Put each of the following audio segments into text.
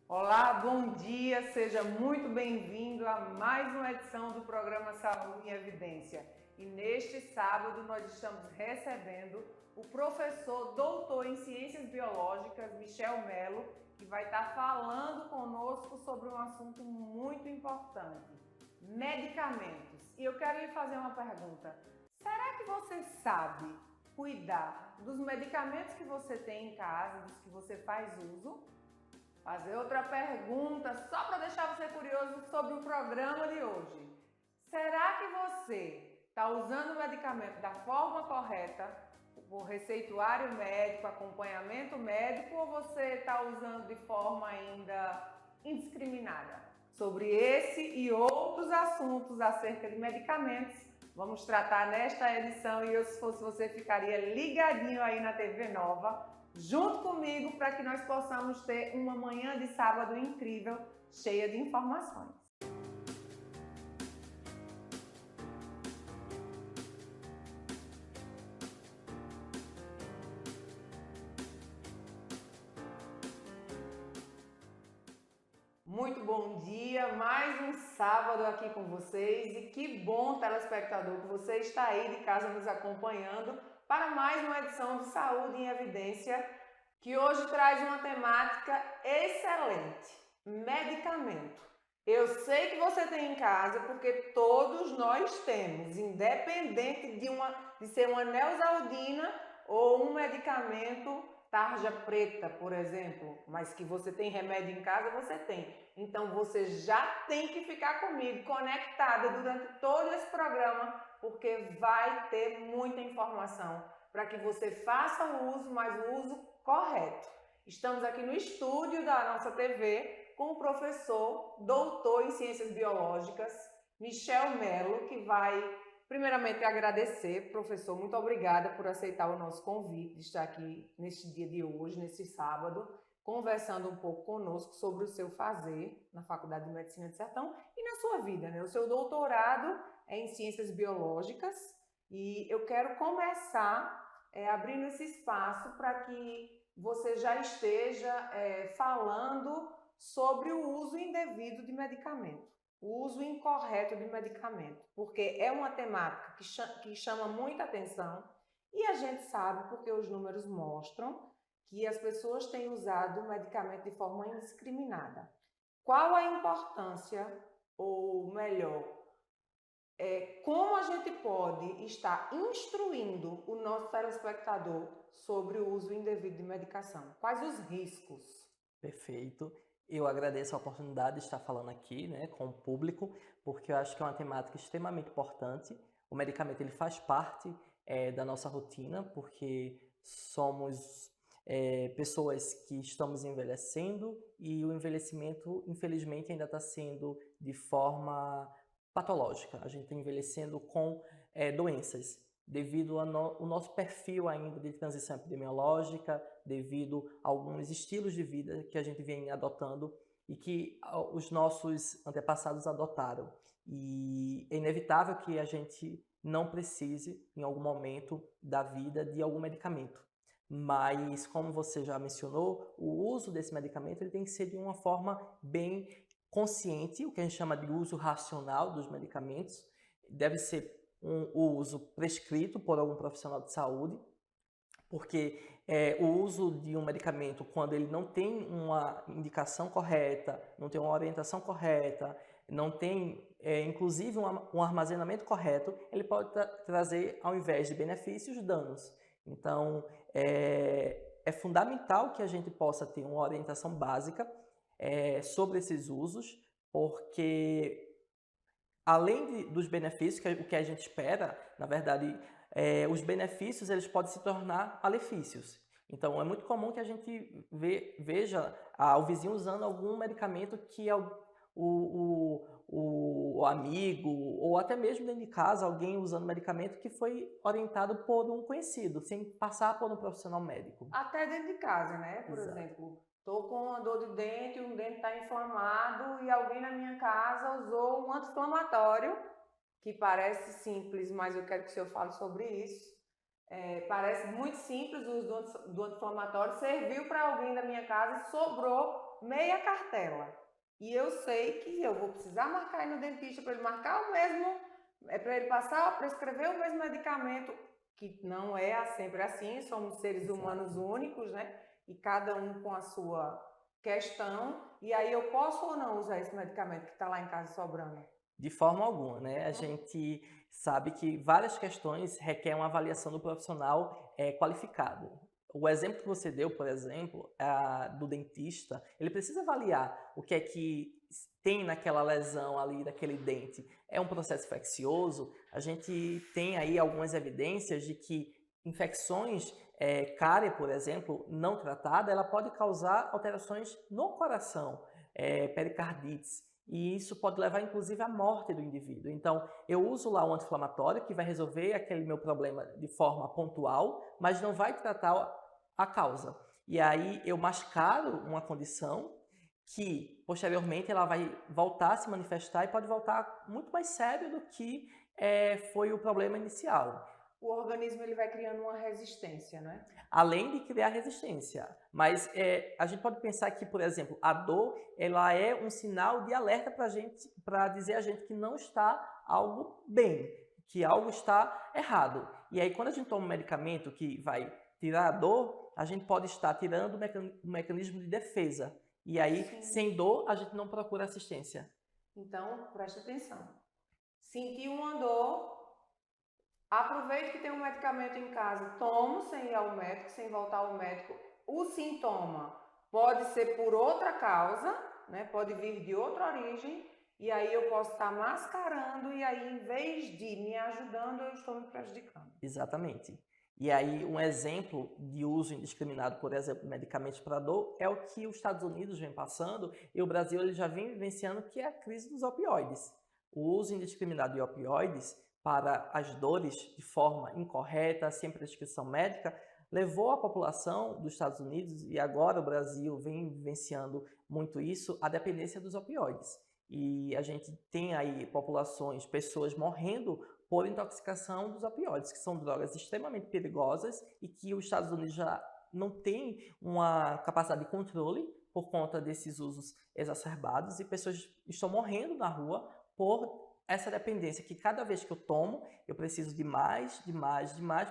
Olá, bom dia, seja muito bem-vindo a mais uma edição do programa Saúde em Evidência. E neste sábado nós estamos recebendo o professor doutor em Ciências Biológicas, Michel Melo, que vai estar falando conosco sobre um assunto muito importante, medicamentos. E eu quero lhe fazer uma pergunta. Será que você sabe cuidar dos medicamentos que você tem em casa, dos que você faz uso? Fazer outra pergunta, só para deixar você curioso sobre o programa de hoje. Será que você está usando o medicamento da forma correta, por receituário médico, acompanhamento médico, ou você está usando de forma ainda indiscriminada? Sobre esse e outros assuntos acerca de medicamentos, vamos tratar nesta edição e eu, se fosse você, ficaria ligadinho aí na TV Nova, junto comigo, para que nós possamos ter uma manhã de sábado incrível, cheia de informações. Muito bom dia, mais um sábado aqui com vocês e que bom, telespectador, que você está aí de casa nos acompanhando para mais uma edição de Saúde em Evidência, que hoje traz uma temática excelente, medicamento. Eu sei que você tem em casa porque todos nós temos, independente de ser uma Neosaldina ou um medicamento tarja preta, por exemplo, mas que você tem remédio em casa, você tem. Então você já tem que ficar comigo, conectada durante todo esse programa, porque vai ter muita informação para que você faça o uso, mas o uso correto. Estamos aqui no estúdio da nossa TV com o professor, doutor em Ciências Biológicas, Michel Melo, que vai primeiramente agradecer, professor, muito obrigada por aceitar o nosso convite de estar aqui neste dia de hoje, nesse sábado, conversando um pouco conosco sobre o seu fazer na Faculdade de Medicina de Sertão e na sua vida, né? O seu doutorado é em Ciências Biológicas e eu quero começar abrindo esse espaço para que você já esteja falando sobre o uso indevido de medicamento, o uso incorreto de medicamento, porque é uma temática que chama muita atenção e a gente sabe porque os números mostram que as pessoas têm usado o medicamento de forma indiscriminada. Qual a importância, ou melhor, como a gente pode estar instruindo o nosso telespectador sobre o uso indevido de medicação? Quais os riscos? Perfeito. Eu agradeço a oportunidade de estar falando aqui, né, com o público, porque eu acho que é uma temática extremamente importante. O medicamento ele faz parte da nossa rotina, porque somos pessoas que estamos envelhecendo e o envelhecimento, infelizmente, ainda está sendo de forma patológica. A gente está envelhecendo com doenças, devido ao nosso perfil ainda de transição epidemiológica, devido a alguns estilos de vida que a gente vem adotando e que os nossos antepassados adotaram. E é inevitável que a gente não precise, em algum momento da vida, de algum medicamento. Mas, como você já mencionou, o uso desse medicamento ele tem que ser de uma forma bem consciente, o que a gente chama de uso racional dos medicamentos. Deve ser o uso prescrito por algum profissional de saúde, porque o uso de um medicamento, quando ele não tem uma indicação correta, não tem uma orientação correta, não tem, inclusive, um armazenamento correto, ele pode trazer, ao invés de benefícios, danos. Então, é fundamental que a gente possa ter uma orientação básica sobre esses usos, porque além dos benefícios, o que a gente espera, na verdade, os benefícios eles podem se tornar malefícios. Então, é muito comum que a gente veja o vizinho usando algum medicamento que é o amigo, ou até mesmo dentro de casa, alguém usando medicamento que foi orientado por um conhecido, sem passar por um profissional médico. Até dentro de casa, né? Por Exato. exemplo, estou com uma dor de dente, um dente está inflamado e alguém na minha casa usou um anti-inflamatório, que parece simples, mas eu quero que o senhor fale sobre isso. Parece muito simples o uso do anti-inflamatório, serviu para alguém da minha casa e sobrou meia cartela e eu sei que eu vou precisar marcar aí no dentista para ele marcar o mesmo, para ele passar, prescrever o mesmo medicamento, que não é sempre assim, somos seres humanos únicos, né? E cada um com a sua questão, e aí eu posso ou não usar esse medicamento que está lá em casa sobrando? De forma alguma, né? A gente sabe que várias questões requerem uma avaliação do profissional qualificado. O exemplo que você deu, por exemplo, do dentista, ele precisa avaliar o que é que tem naquela lesão ali, daquele dente. É um processo infeccioso? A gente tem aí algumas evidências de que infecções, cárie, por exemplo, não tratada, ela pode causar alterações no coração, pericardites. E isso pode levar, inclusive, à morte do indivíduo. Então, eu uso lá um anti-inflamatório que vai resolver aquele meu problema de forma pontual, mas não vai tratar a causa. E aí, eu mascaro uma condição que, posteriormente, ela vai voltar a se manifestar e pode voltar muito mais sério do que foi o problema inicial. O organismo ele vai criando uma resistência, né? Além de criar resistência. Mas a gente pode pensar que, por exemplo, a dor ela é um sinal de alerta para a gente, para dizer a gente que não está algo bem, que algo está errado. E aí, quando a gente toma um medicamento que vai tirar a dor, a gente pode estar tirando o mecanismo de defesa. E aí, sim, sem dor, a gente não procura assistência. Então, preste atenção. Sentir uma dor, aproveite que tem um medicamento em casa, tome sem ir ao médico, sem voltar ao médico. O sintoma pode ser por outra causa, né? Pode vir de outra origem, e aí eu posso estar mascarando, e aí em vez de me ajudando, eu estou me prejudicando. Exatamente. E aí um exemplo de uso indiscriminado, por exemplo, de medicamentos para dor, é o que os Estados Unidos vem passando, e o Brasil ele já vem vivenciando, que é a crise dos opioides. O uso indiscriminado de opioides para as dores de forma incorreta, sem prescrição médica, levou a população dos Estados Unidos, e agora o Brasil vem vivenciando muito isso, à dependência dos opioides. E a gente tem aí populações, pessoas morrendo por intoxicação dos opioides, que são drogas extremamente perigosas e que os Estados Unidos já não tem uma capacidade de controle por conta desses usos exacerbados, e pessoas estão morrendo na rua por essa dependência, que cada vez que eu tomo, eu preciso de mais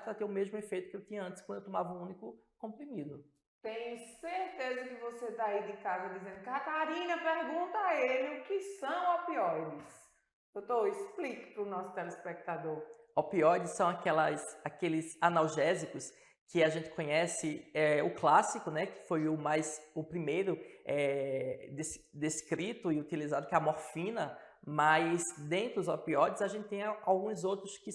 para ter o mesmo efeito que eu tinha antes quando eu tomava um único comprimido. Tenho certeza que você está aí de casa dizendo: Catarina, pergunta a ele o que são opioides. Doutor, explique para o nosso telespectador. Opioides são aqueles analgésicos que a gente conhece, o clássico, né, que foi o primeiro descrito e utilizado, que é a morfina, mas dentro dos opioides a gente tem alguns outros que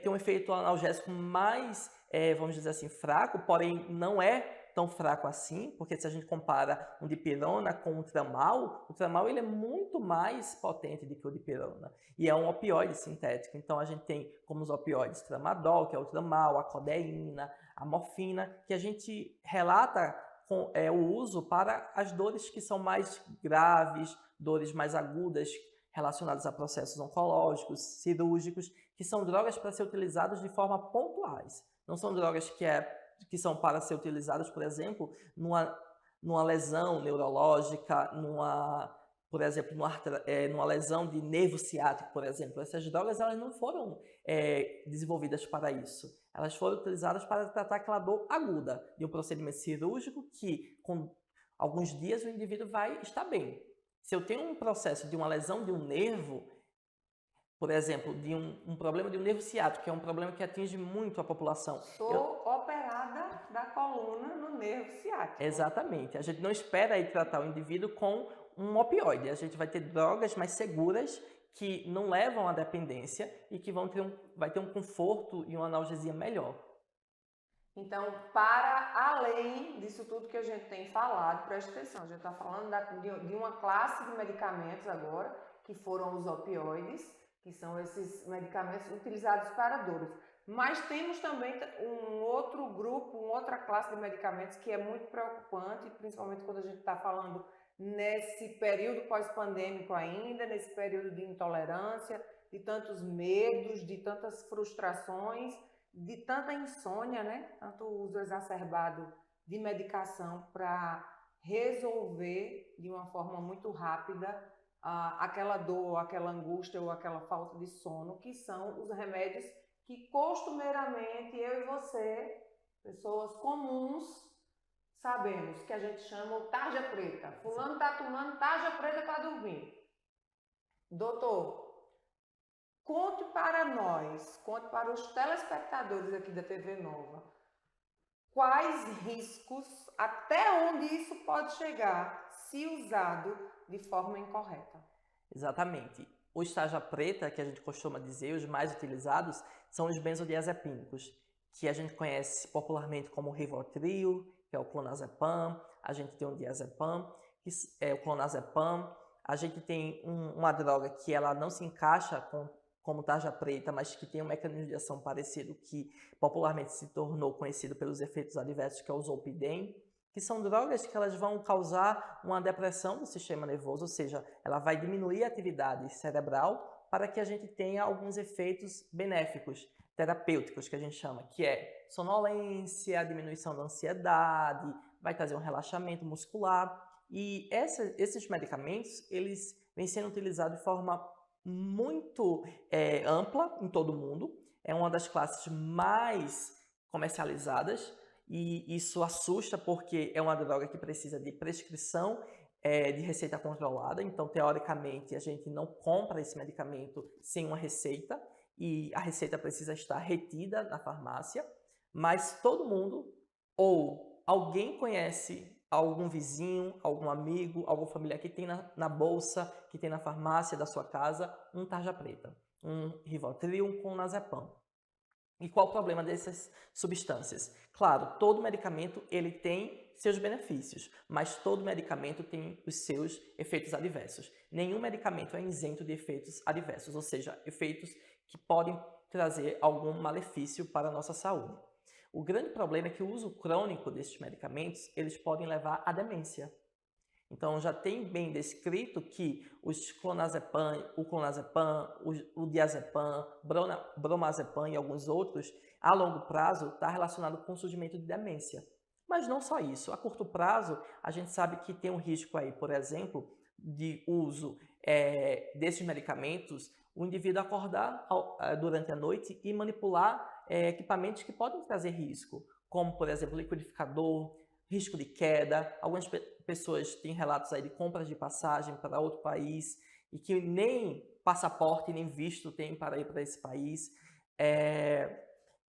tem um efeito analgésico mais, vamos dizer assim, fraco, porém não é tão fraco assim, porque se a gente compara um dipirona com o tramal ele é muito mais potente do que o dipirona, e é um opioide sintético. Então a gente tem como os opioides tramadol, que é o tramal, a codeína, a morfina, que a gente relata o uso para as dores que são mais graves, dores mais agudas relacionadas a processos oncológicos, cirúrgicos, que são drogas para ser utilizadas de forma pontuais. Não são drogas que são para ser utilizadas, por exemplo, numa lesão neurológica, por exemplo, numa lesão de nervo ciático, por exemplo. Essas drogas elas não foram desenvolvidas para isso. Elas foram utilizadas para tratar aquela dor aguda de um procedimento cirúrgico que, com alguns dias, o indivíduo vai estar bem. Se eu tenho um processo de uma lesão de um nervo, por exemplo, de um problema de um nervo ciático, que é um problema que atinge muito a população. Sou operada da coluna no nervo ciático. Exatamente. A gente não espera aí tratar o indivíduo com um opioide. A gente vai ter drogas mais seguras que não levam à dependência e que vai ter um conforto e uma analgesia melhor. Então, para além disso tudo que a gente tem falado, preste atenção, a gente está falando de uma classe de medicamentos agora, que foram os opioides, que são esses medicamentos utilizados para dores. Mas temos também um outro grupo, uma outra classe de medicamentos que é muito preocupante, principalmente quando a gente está falando nesse período pós-pandêmico ainda, nesse período de intolerância, de tantos medos, de tantas frustrações, de tanta insônia, né? Tanto uso exacerbado de medicação para resolver de uma forma muito rápida aquela dor, aquela angústia ou aquela falta de sono, que são os remédios que costumeiramente eu e você, pessoas comuns, sabemos, que a gente chama o tarja preta. Fulano está tomando tarja preta para dormir. Doutor, conte para nós, conte para os telespectadores aqui da TV Nova, quais riscos, até onde isso pode chegar se usado de forma incorreta. Exatamente. Os tarja preta, que a gente costuma dizer, os mais utilizados, são os benzodiazepínicos, que a gente conhece popularmente como Rivotril, que é o clonazepam, a gente tem o diazepam, que é o clonazepam, a gente tem uma droga que ela não se encaixa como tarja preta, mas que tem um mecanismo de ação parecido, que popularmente se tornou conhecido pelos efeitos adversos, que é o Zolpidem, que são drogas que elas vão causar uma depressão do sistema nervoso, ou seja, ela vai diminuir a atividade cerebral para que a gente tenha alguns efeitos benéficos, terapêuticos, que a gente chama, que é sonolência, diminuição da ansiedade, vai trazer um relaxamento muscular. E esses medicamentos, eles vêm sendo utilizados de forma muito ampla em todo o mundo. É uma das classes mais comercializadas, e isso assusta porque é uma droga que precisa de prescrição de receita controlada. Então, teoricamente, a gente não compra esse medicamento sem uma receita, e a receita precisa estar retida na farmácia, mas todo mundo ou alguém conhece algum vizinho, algum amigo, algum familiar que tem na bolsa, que tem na farmácia da sua casa, um tarja preta, um Rivotril, um clonazepam. E qual o problema dessas substâncias? Claro, todo medicamento ele tem seus benefícios, mas todo medicamento tem os seus efeitos adversos. Nenhum medicamento é isento de efeitos adversos, ou seja, efeitos que podem trazer algum malefício para a nossa saúde. O grande problema é que o uso crônico desses medicamentos, eles podem levar à demência. Então, já tem bem descrito que os clonazepam, o diazepam, bromazepam e alguns outros, a longo prazo, está relacionado com o surgimento de demência. Mas não só isso. A curto prazo, a gente sabe que tem um risco aí, por exemplo, de uso desses medicamentos, o indivíduo acordar durante a noite e manipular equipamentos que podem trazer risco, como, por exemplo, liquidificador, risco de queda. Algumas pessoas têm relatos aí de compras de passagem para outro país e que nem passaporte nem visto tem para ir para esse país.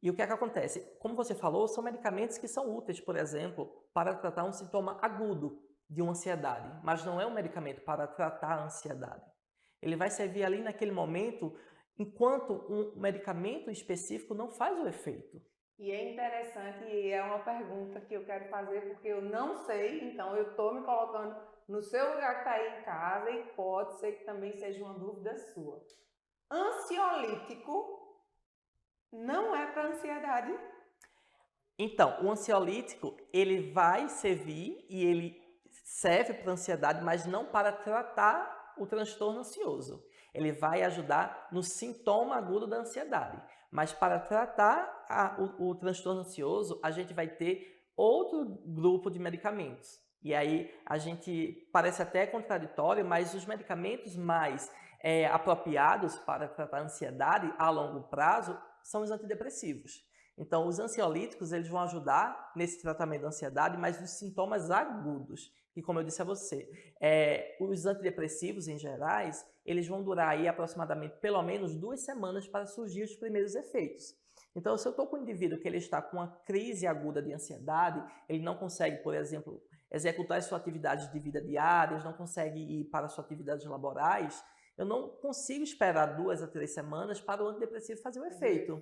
E o que é que acontece? Como você falou, são medicamentos que são úteis, por exemplo, para tratar um sintoma agudo de uma ansiedade, mas não é um medicamento para tratar a ansiedade. Ele vai servir ali naquele momento, enquanto um medicamento específico não faz o efeito. E é interessante, e é uma pergunta que eu quero fazer, porque eu não sei, então eu estou me colocando no seu lugar que está aí em casa, e pode ser que também seja uma dúvida sua. Ansiolítico não é para ansiedade? Então, o ansiolítico, ele vai servir e ele serve para ansiedade, mas não para tratar o transtorno ansioso. Ele vai ajudar no sintoma agudo da ansiedade. Mas para tratar o transtorno ansioso, a gente vai ter outro grupo de medicamentos. E aí a gente parece até contraditório, mas os medicamentos mais apropriados para tratar a ansiedade a longo prazo são os antidepressivos. Então, os ansiolíticos eles vão ajudar nesse tratamento da ansiedade, mas nos sintomas agudos. E como eu disse a você, os antidepressivos em gerais, eles vão durar aí aproximadamente pelo menos 2 semanas para surgir os primeiros efeitos. Então, se eu estou com um indivíduo que ele está com uma crise aguda de ansiedade, ele não consegue, por exemplo, executar as suas atividades de vida diárias, não consegue ir para as suas atividades laborais, eu não consigo esperar 2 a 3 semanas para o antidepressivo fazer o efeito.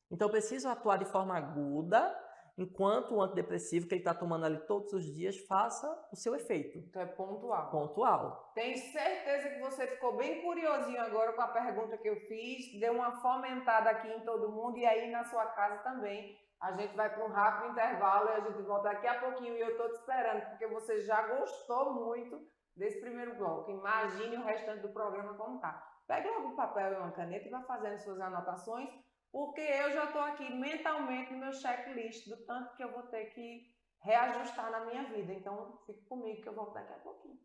Então, eu preciso atuar de forma aguda, enquanto o antidepressivo que ele está tomando ali todos os dias faça o seu efeito. Então, é pontual. Pontual. Tenho certeza que você ficou bem curiosinho agora com a pergunta que eu fiz, deu uma fomentada aqui em todo mundo e aí na sua casa também. A gente vai para um rápido intervalo e a gente volta daqui a pouquinho e eu estou te esperando, porque você já gostou muito desse primeiro bloco. Imagine o restante do programa como tá. Pegue logo um papel e uma caneta e vá fazendo suas anotações, porque eu já estou aqui mentalmente no meu checklist do tanto que eu vou ter que reajustar na minha vida. Então, fique comigo que eu volto daqui a pouquinho.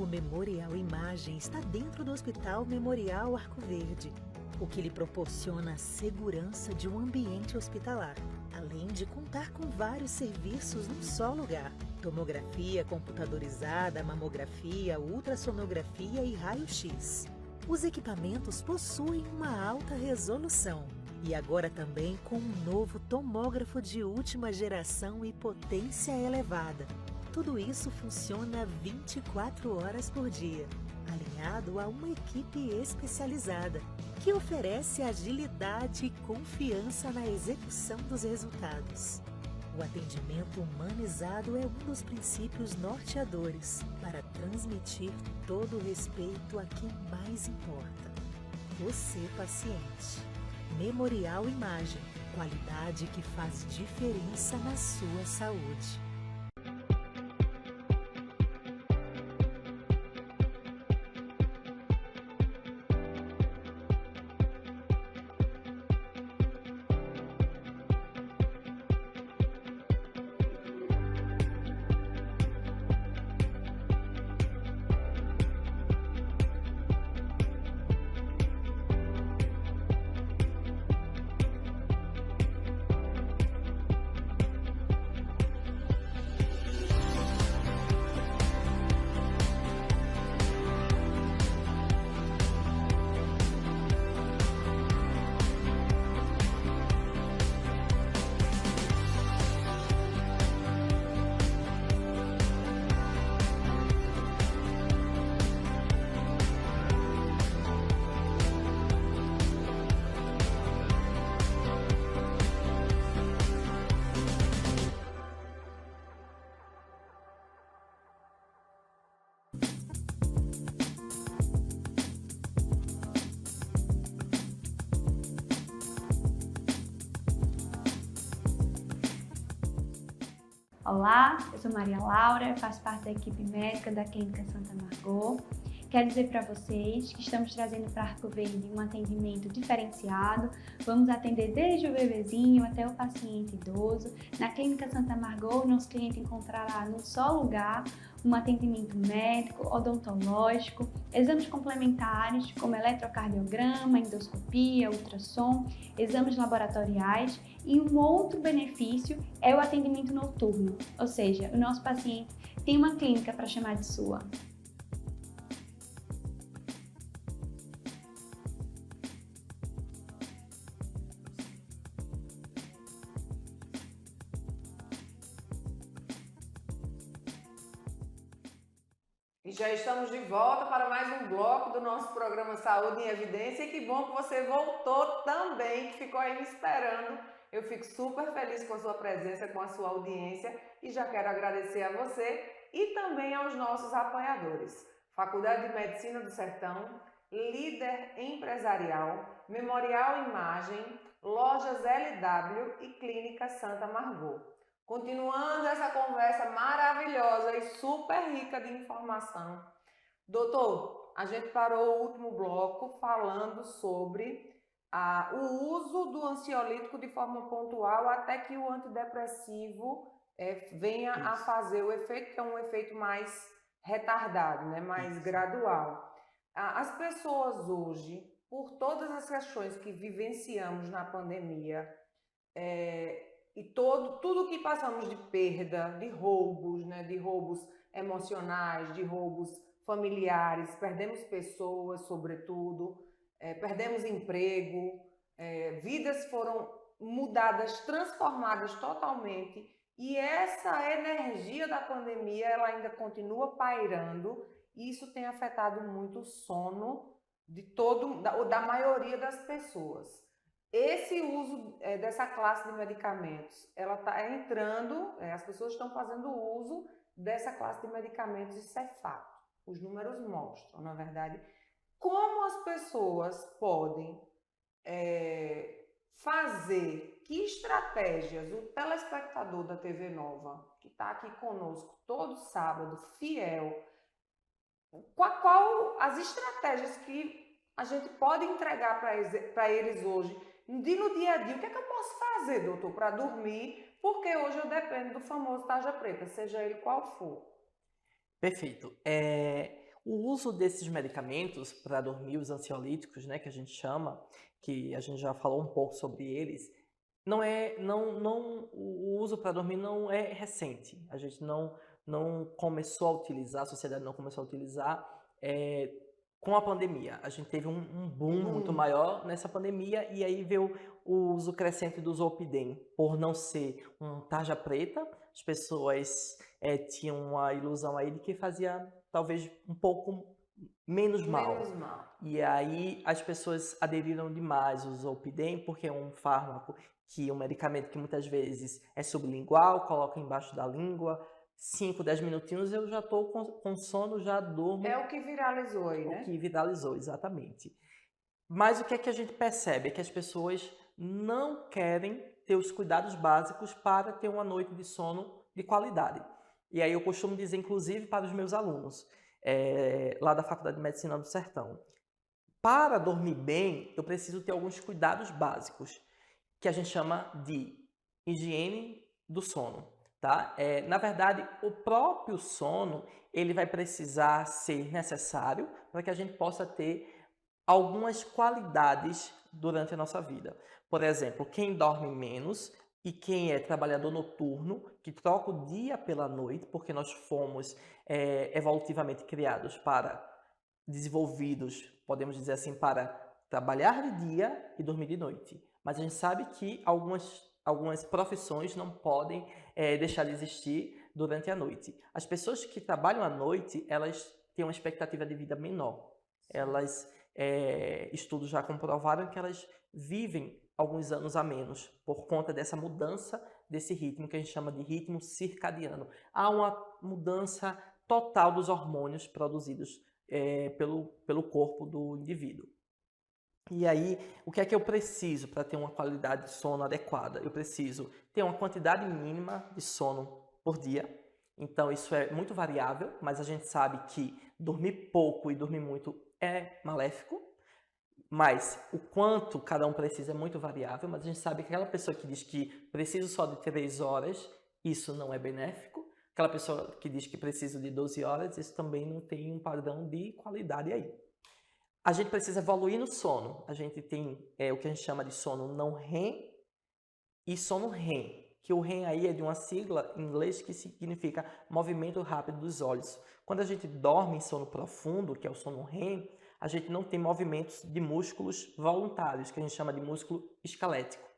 O Memorial Imagem está dentro do Hospital Memorial Arco Verde, o que lhe proporciona a segurança de um ambiente hospitalar, além de contar com vários serviços num só lugar: tomografia computadorizada, mamografia, ultrassonografia e raio-x. Os equipamentos possuem uma alta resolução e agora também com um novo tomógrafo de última geração e potência elevada. Tudo isso funciona 24 horas por dia, alinhado a uma equipe especializada, que oferece agilidade e confiança na execução dos resultados. O atendimento humanizado é um dos princípios norteadores para transmitir todo o respeito a quem mais importa: você, paciente. Memorial Imagem, qualidade que faz diferença na sua saúde. Olá, eu sou Maria Laura, faço parte da equipe médica da Clínica Santa Margot. Quero dizer para vocês que estamos trazendo para Arco Verde um atendimento diferenciado. Vamos atender desde o bebezinho até o paciente idoso. Na Clínica Santa Margot, nosso cliente encontrará num só lugar um atendimento médico, odontológico, exames complementares como eletrocardiograma, endoscopia, ultrassom, exames laboratoriais, e um outro benefício é o atendimento noturno, ou seja, o nosso paciente tem uma clínica para chamar de sua. E já estamos de volta para mais um bloco do nosso programa Saúde em Evidência. E que bom que você voltou também, que ficou aí me esperando. Eu fico super feliz com a sua presença, com a sua audiência, e já quero agradecer a você e também aos nossos apoiadores. Faculdade de Medicina do Sertão, Líder Empresarial, Memorial Imagem, Lojas LW e Clínica Santa Margot. Continuando essa conversa maravilhosa e super rica de informação. Doutor, a gente parou o último bloco falando sobre o uso do ansiolítico de forma pontual até que o antidepressivo venha a fazer o efeito, que é um efeito mais retardado, né? Mais gradual. As pessoas hoje, por todas as questões que vivenciamos na pandemia, e tudo que passamos de perda, de roubos, né? De roubos emocionais, de roubos familiares, perdemos pessoas, sobretudo, perdemos emprego, vidas foram mudadas, transformadas totalmente, e essa energia da pandemia ela ainda continua pairando, e isso tem afetado muito o sono da maioria das pessoas. Esse uso dessa classe de medicamentos, ela está entrando, as pessoas estão fazendo uso dessa classe de medicamentos, isso é fato. Os números mostram, na verdade, como as pessoas podem fazer, que estratégias o telespectador da TV Nova, que está aqui conosco todo sábado, fiel, qual as estratégias que a gente pode entregar para eles hoje, no dia a dia. O que é que eu posso fazer, doutor, para dormir porque hoje eu dependo do famoso tarja preta, seja ele qual for. Perfeito. O uso desses medicamentos para dormir, os ansiolíticos, né, que a gente chama, que a gente já falou um pouco sobre eles, o uso para dormir não é recente. A gente não começou a utilizar, a sociedade não começou a utilizar com a pandemia. A gente teve um boom muito maior nessa pandemia e aí veio o uso crescente do Zolpidem. Por não ser um tarja preta, as pessoas tinham uma ilusão aí de que fazia talvez um pouco menos mal. Menos mal. E aí as pessoas aderiram demais ao Zolpidem porque é um fármaco um medicamento que muitas vezes é sublingual, coloca embaixo da língua, 5, 10 minutinhos eu já estou com sono, já durmo. É o que viralizou aí, né? O que viralizou, exatamente. Mas o que é que a gente percebe? É que as pessoas não querem ter os cuidados básicos para ter uma noite de sono de qualidade. E aí eu costumo dizer, inclusive, para os meus alunos, lá da Faculdade de Medicina do Sertão, para dormir bem, eu preciso ter alguns cuidados básicos, que a gente chama de higiene do sono, tá? Na verdade, o próprio sono, ele vai precisar ser necessário para que a gente possa ter algumas qualidades durante a nossa vida. Por exemplo, quem dorme menos e quem é trabalhador noturno, que troca o dia pela noite, porque nós fomos evolutivamente criados desenvolvidos, podemos dizer assim, para trabalhar de dia e dormir de noite. Mas a gente sabe que algumas profissões não podem deixar de existir durante a noite. As pessoas que trabalham à noite, elas têm uma expectativa de vida menor. Estudos já comprovaram que elas vivem alguns anos a menos por conta dessa mudança desse ritmo que a gente chama de ritmo circadiano. Há uma mudança total dos hormônios produzidos pelo corpo do indivíduo. E aí, o que é que eu preciso para ter uma qualidade de sono adequada? Eu preciso ter uma quantidade mínima de sono por dia. Então, isso é muito variável, mas a gente sabe que dormir pouco e dormir muito é maléfico. Mas o quanto cada um precisa é muito variável, mas a gente sabe que aquela pessoa que diz que precisa só de 3 horas, isso não é benéfico. Aquela pessoa que diz que precisa de 12 horas, isso também não tem um padrão de qualidade aí. A gente precisa evoluir no sono. A gente tem o que a gente chama de sono não REM e sono REM, que o REM aí é de uma sigla em inglês que significa movimento rápido dos olhos. Quando a gente dorme em sono profundo, que é o sono REM, a gente não tem movimentos de músculos voluntários, que a gente chama de músculo esquelético.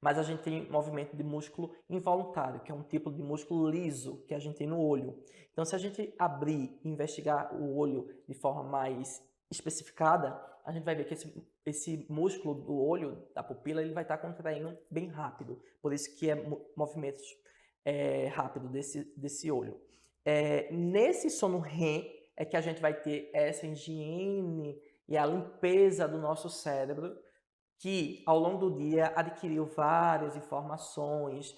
Mas a gente tem movimento de músculo involuntário, que é um tipo de músculo liso que a gente tem no olho. Então, se a gente abrir e investigar o olho de forma mais especificada, a gente vai ver que esse músculo do olho, da pupila, ele vai estar contraindo bem rápido. Por isso que movimentos rápidos desse olho. Nesse sono REM é que a gente vai ter essa higiene e a limpeza do nosso cérebro, que ao longo do dia adquiriu várias informações,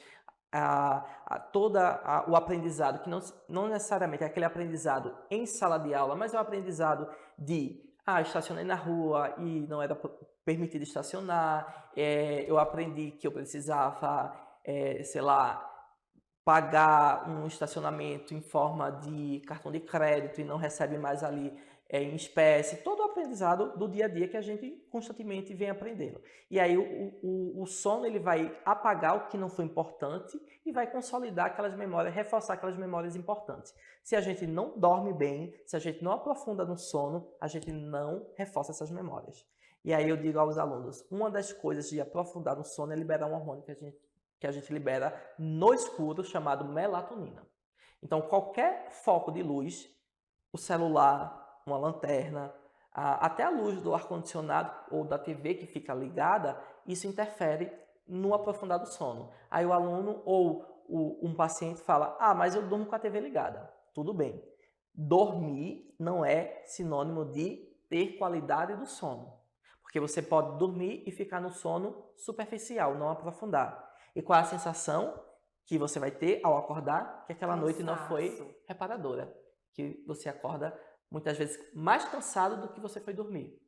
todo o aprendizado, que não necessariamente é aquele aprendizado em sala de aula, mas é o aprendizado de estacionei na rua e não era permitido estacionar, eu aprendi que eu precisava, pagar um estacionamento em forma de cartão de crédito e não recebe mais ali em espécie, todo o aprendizado do dia a dia que a gente constantemente vem aprendendo. E aí o sono ele vai apagar o que não foi importante e vai consolidar aquelas memórias, reforçar aquelas memórias importantes. Se a gente não dorme bem, se a gente não aprofunda no sono, a gente não reforça essas memórias. E aí eu digo aos alunos, uma das coisas de aprofundar no sono é liberar um hormônio que a gente libera no escuro, chamado melatonina. Então, qualquer foco de luz, o celular, uma lanterna, até a luz do ar-condicionado ou da TV que fica ligada, isso interfere no aprofundar do sono. Aí o aluno ou um paciente fala, mas eu durmo com a TV ligada. Tudo bem. Dormir não é sinônimo de ter qualidade do sono. Porque você pode dormir e ficar no sono superficial, não aprofundar. E qual é a sensação que você vai ter ao acordar? Que aquela noite não foi reparadora. Que você acorda muitas vezes mais cansado do que você foi dormir.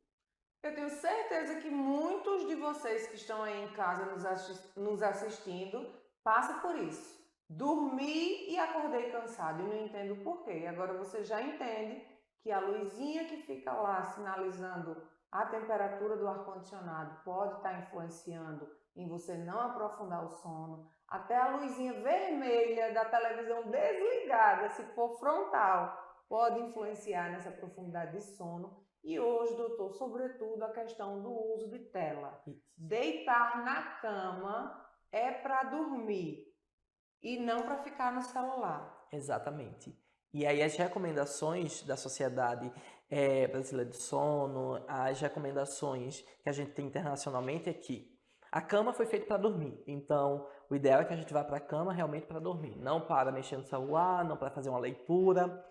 Eu tenho certeza que muitos de vocês que estão aí em casa nos assistindo passa por isso. Dormi e acordei cansado e não entendo o porquê. Agora você já entende que a luzinha que fica lá sinalizando a temperatura do ar-condicionado pode estar influenciando em você não aprofundar o sono. Até a luzinha vermelha da televisão desligada, se for frontal, pode influenciar nessa profundidade de sono. E hoje, doutor, sobretudo a questão do uso de tela. Deitar na cama é para dormir e não para ficar no celular. Exatamente. E aí as recomendações da Sociedade Brasileira do Sono, as recomendações que a gente tem internacionalmente é que a cama foi feita para dormir. Então, o ideal é que a gente vá para a cama realmente para dormir, não para mexer no celular, não para fazer uma leitura.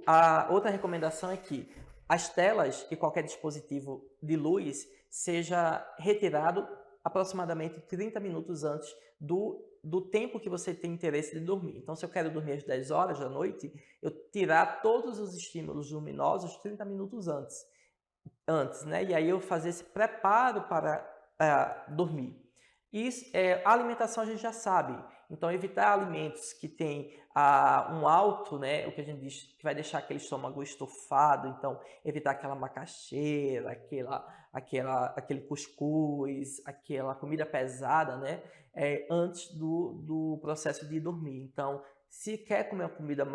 A outra recomendação é que as telas e qualquer dispositivo de luz seja retirado aproximadamente 30 minutos antes do tempo que você tem interesse de dormir. Então, se eu quero dormir às 10 horas da noite, eu tirar todos os estímulos luminosos 30 minutos antes, né? E aí eu fazer esse preparo para dormir. E a alimentação a gente já sabe. Então, evitar alimentos que têm um alto, né, o que a gente diz que vai deixar aquele estômago estufado. Então, evitar aquela macaxeira, aquele cuscuz, aquela comida pesada, né, antes do processo de dormir. Então, se quer comer uma comida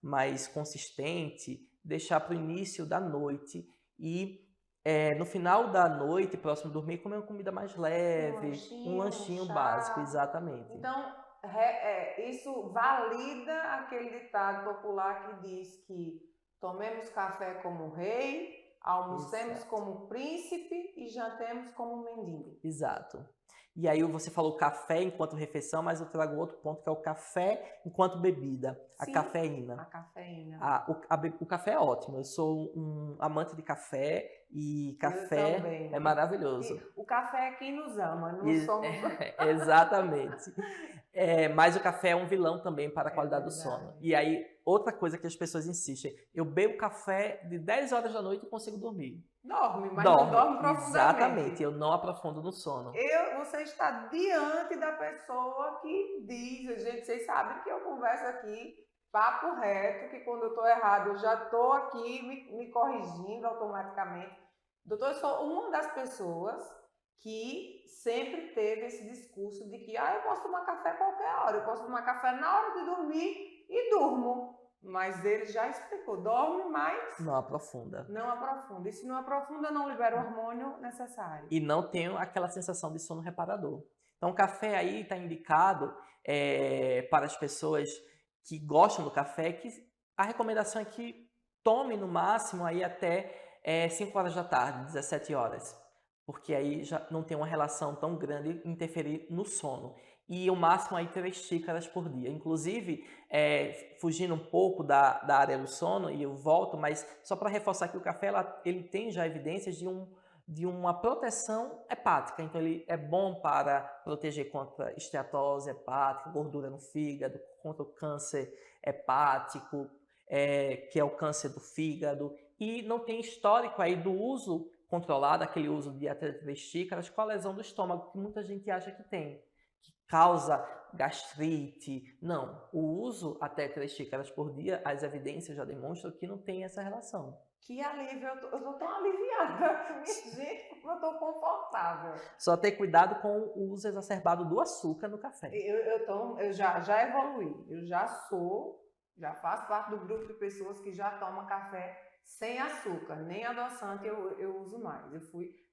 mais consistente, deixar para o início da noite e no final da noite, próximo de dormir, comer uma comida mais leve, um lanchinho básico, exatamente. Então, isso valida aquele ditado popular que diz que tomemos café como rei, almocemos Exato. como príncipe e jantemos como mendigo. Exato. E aí você falou café enquanto refeição, mas eu trago outro ponto que é o café enquanto bebida, a cafeína. A cafeína. O café é ótimo, eu sou um amante de café e café também. É maravilhoso. E o café é quem nos ama, não somos... Exatamente. Mas o café é um vilão também para a qualidade do sono. E aí, outra coisa que as pessoas insistem, eu bebo café de 10 horas da noite e consigo dormir. Dorme, mas não dorme profundamente. Exatamente, eu não aprofundo no sono. Você está diante da pessoa que diz, gente, vocês sabem que eu converso aqui, papo reto, que quando eu estou errado, eu já estou aqui me corrigindo automaticamente. Doutor, eu sou uma das pessoas que sempre teve esse discurso de que eu posso tomar café a qualquer hora, eu posso tomar café na hora de dormir e durmo. Mas ele já explicou, dorme, mas não aprofunda. Não aprofunda. E se não aprofunda, não libera o hormônio necessário. E não tem aquela sensação de sono reparador. Então, o café aí está indicado para as pessoas que gostam do café, que a recomendação é que tome no máximo aí até 5 horas da tarde, 17 horas. Porque aí já não tem uma relação tão grande interferir no sono. E o máximo aí 3 xícaras por dia. Inclusive, fugindo um pouco da área do sono, e eu volto, mas só para reforçar que o café ele tem já evidências de uma proteção hepática. Então, ele é bom para proteger contra esteatose hepática, gordura no fígado, contra o câncer hepático, que é o câncer do fígado. E não tem histórico aí do uso controlado, aquele uso de até 3 xícaras, com a lesão do estômago, que muita gente acha que tem. Causa gastrite. Não, o uso até 3 xícaras por dia, as evidências já demonstram que não tem essa relação. Que alívio, eu tô tão aliviada. Gente, como eu tô confortável. Só ter cuidado com o uso exacerbado do açúcar no café. Eu já evoluí, já faço parte do grupo de pessoas que já tomam café sem açúcar, nem adoçante eu uso mais.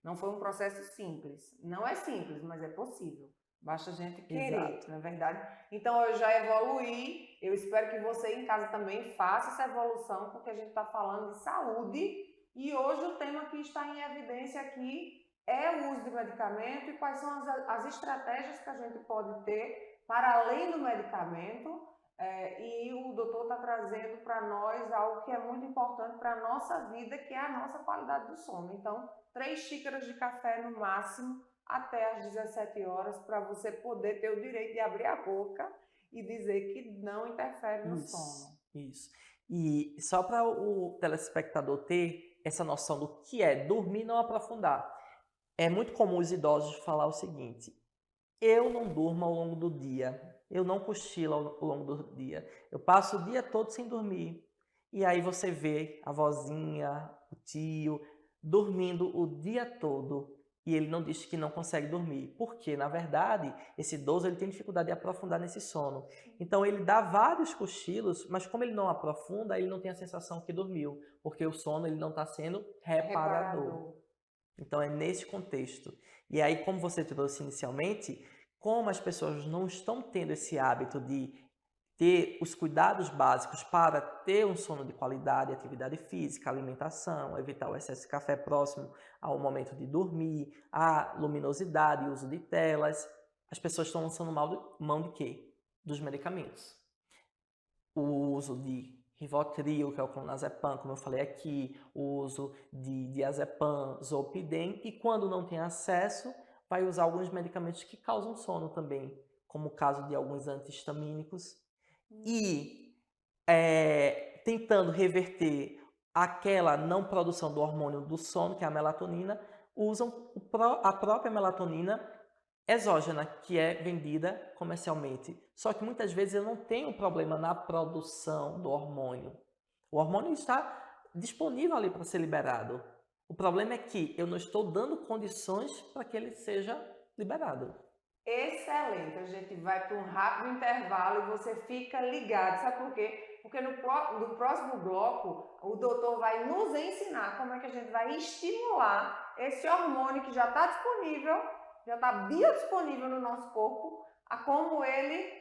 Não foi um processo simples. Não é simples, mas é possível. Basta a gente querer, Exato. não é verdade? Então, eu já evoluí, eu espero que você em casa também faça essa evolução, porque a gente está falando de saúde e hoje o tema que está em evidência aqui é o uso de medicamento e quais são as estratégias que a gente pode ter para além do medicamento. E o doutor está trazendo para nós algo que é muito importante para a nossa vida, que é a nossa qualidade do sono. Então, 3 xícaras de café no máximo, até às 17 horas, para você poder ter o direito de abrir a boca e dizer que não interfere no sono. Isso. E só para o telespectador ter essa noção do que é dormir e não aprofundar. É muito comum os idosos falar o seguinte: Eu não durmo ao longo do dia. Eu não cochilo ao longo do dia. Eu passo o dia todo sem dormir. E aí você vê a vozinha, o tio, dormindo o dia todo. E ele não diz que não consegue dormir. Porque, na verdade, esse idoso ele tem dificuldade de aprofundar nesse sono. Então ele dá vários cochilos, mas como ele não aprofunda, ele não tem a sensação que dormiu. Porque o sono ele não está sendo reparador. Então é nesse contexto. E aí, como você trouxe inicialmente, como as pessoas não estão tendo esse hábito de ter os cuidados básicos para ter um sono de qualidade, atividade física, alimentação, evitar o excesso de café próximo ao momento de dormir, a luminosidade, o uso de telas, as pessoas estão lançando mão de quê? Dos medicamentos. O uso de Rivotril, que é o clonazepam, como eu falei aqui, o uso de diazepam, zolpidem, e quando não tem acesso, vai usar alguns medicamentos que causam sono também, como o caso de alguns antihistamínicos, e tentando reverter aquela não produção do hormônio do sono, que é a melatonina, usam a própria melatonina exógena, que é vendida comercialmente. Só que muitas vezes eu não tenho problema na produção do hormônio. O hormônio está disponível ali para ser liberado. O problema é que eu não estou dando condições para que ele seja liberado. Excelente, a gente vai para um rápido intervalo e você fica ligado, sabe por quê? Porque no próximo bloco o doutor vai nos ensinar como é que a gente vai estimular esse hormônio que já está disponível, já está biodisponível no nosso corpo, a como ele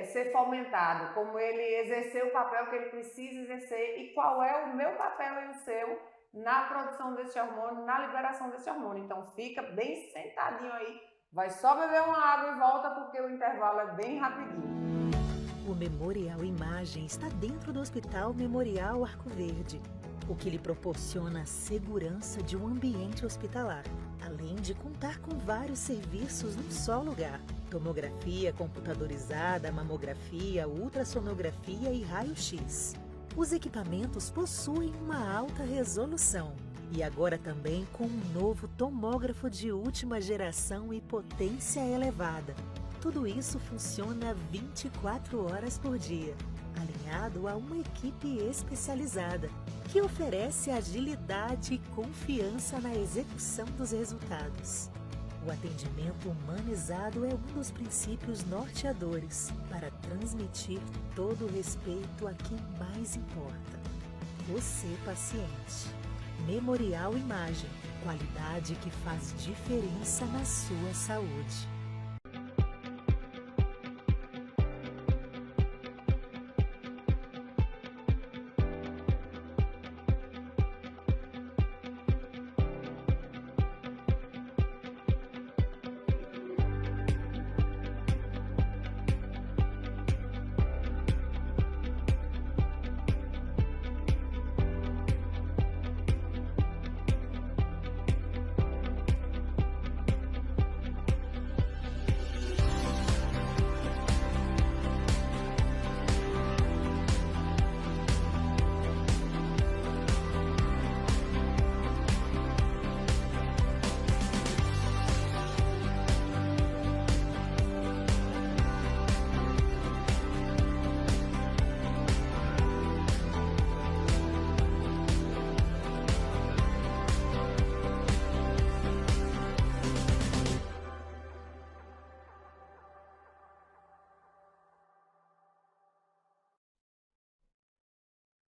ser fomentado, como ele exercer o papel que ele precisa exercer e qual é o meu papel e o seu na produção desse hormônio, na liberação desse hormônio. Então fica bem sentadinho aí. Vai só beber uma água e volta porque o intervalo é bem rapidinho. O Memorial Imagem está dentro do Hospital Memorial Arco Verde, o que lhe proporciona a segurança de um ambiente hospitalar, além de contar com vários serviços num só lugar: tomografia computadorizada, mamografia, ultrassonografia e raio-x. Os equipamentos possuem uma alta resolução. E agora também com um novo tomógrafo de última geração e potência elevada. Tudo isso funciona 24 horas por dia, alinhado a uma equipe especializada, que oferece agilidade e confiança na execução dos resultados. O atendimento humanizado é um dos princípios norteadores para transmitir todo o respeito a quem mais importa: você, paciente. Memorial Imagem, qualidade que faz diferença na sua saúde.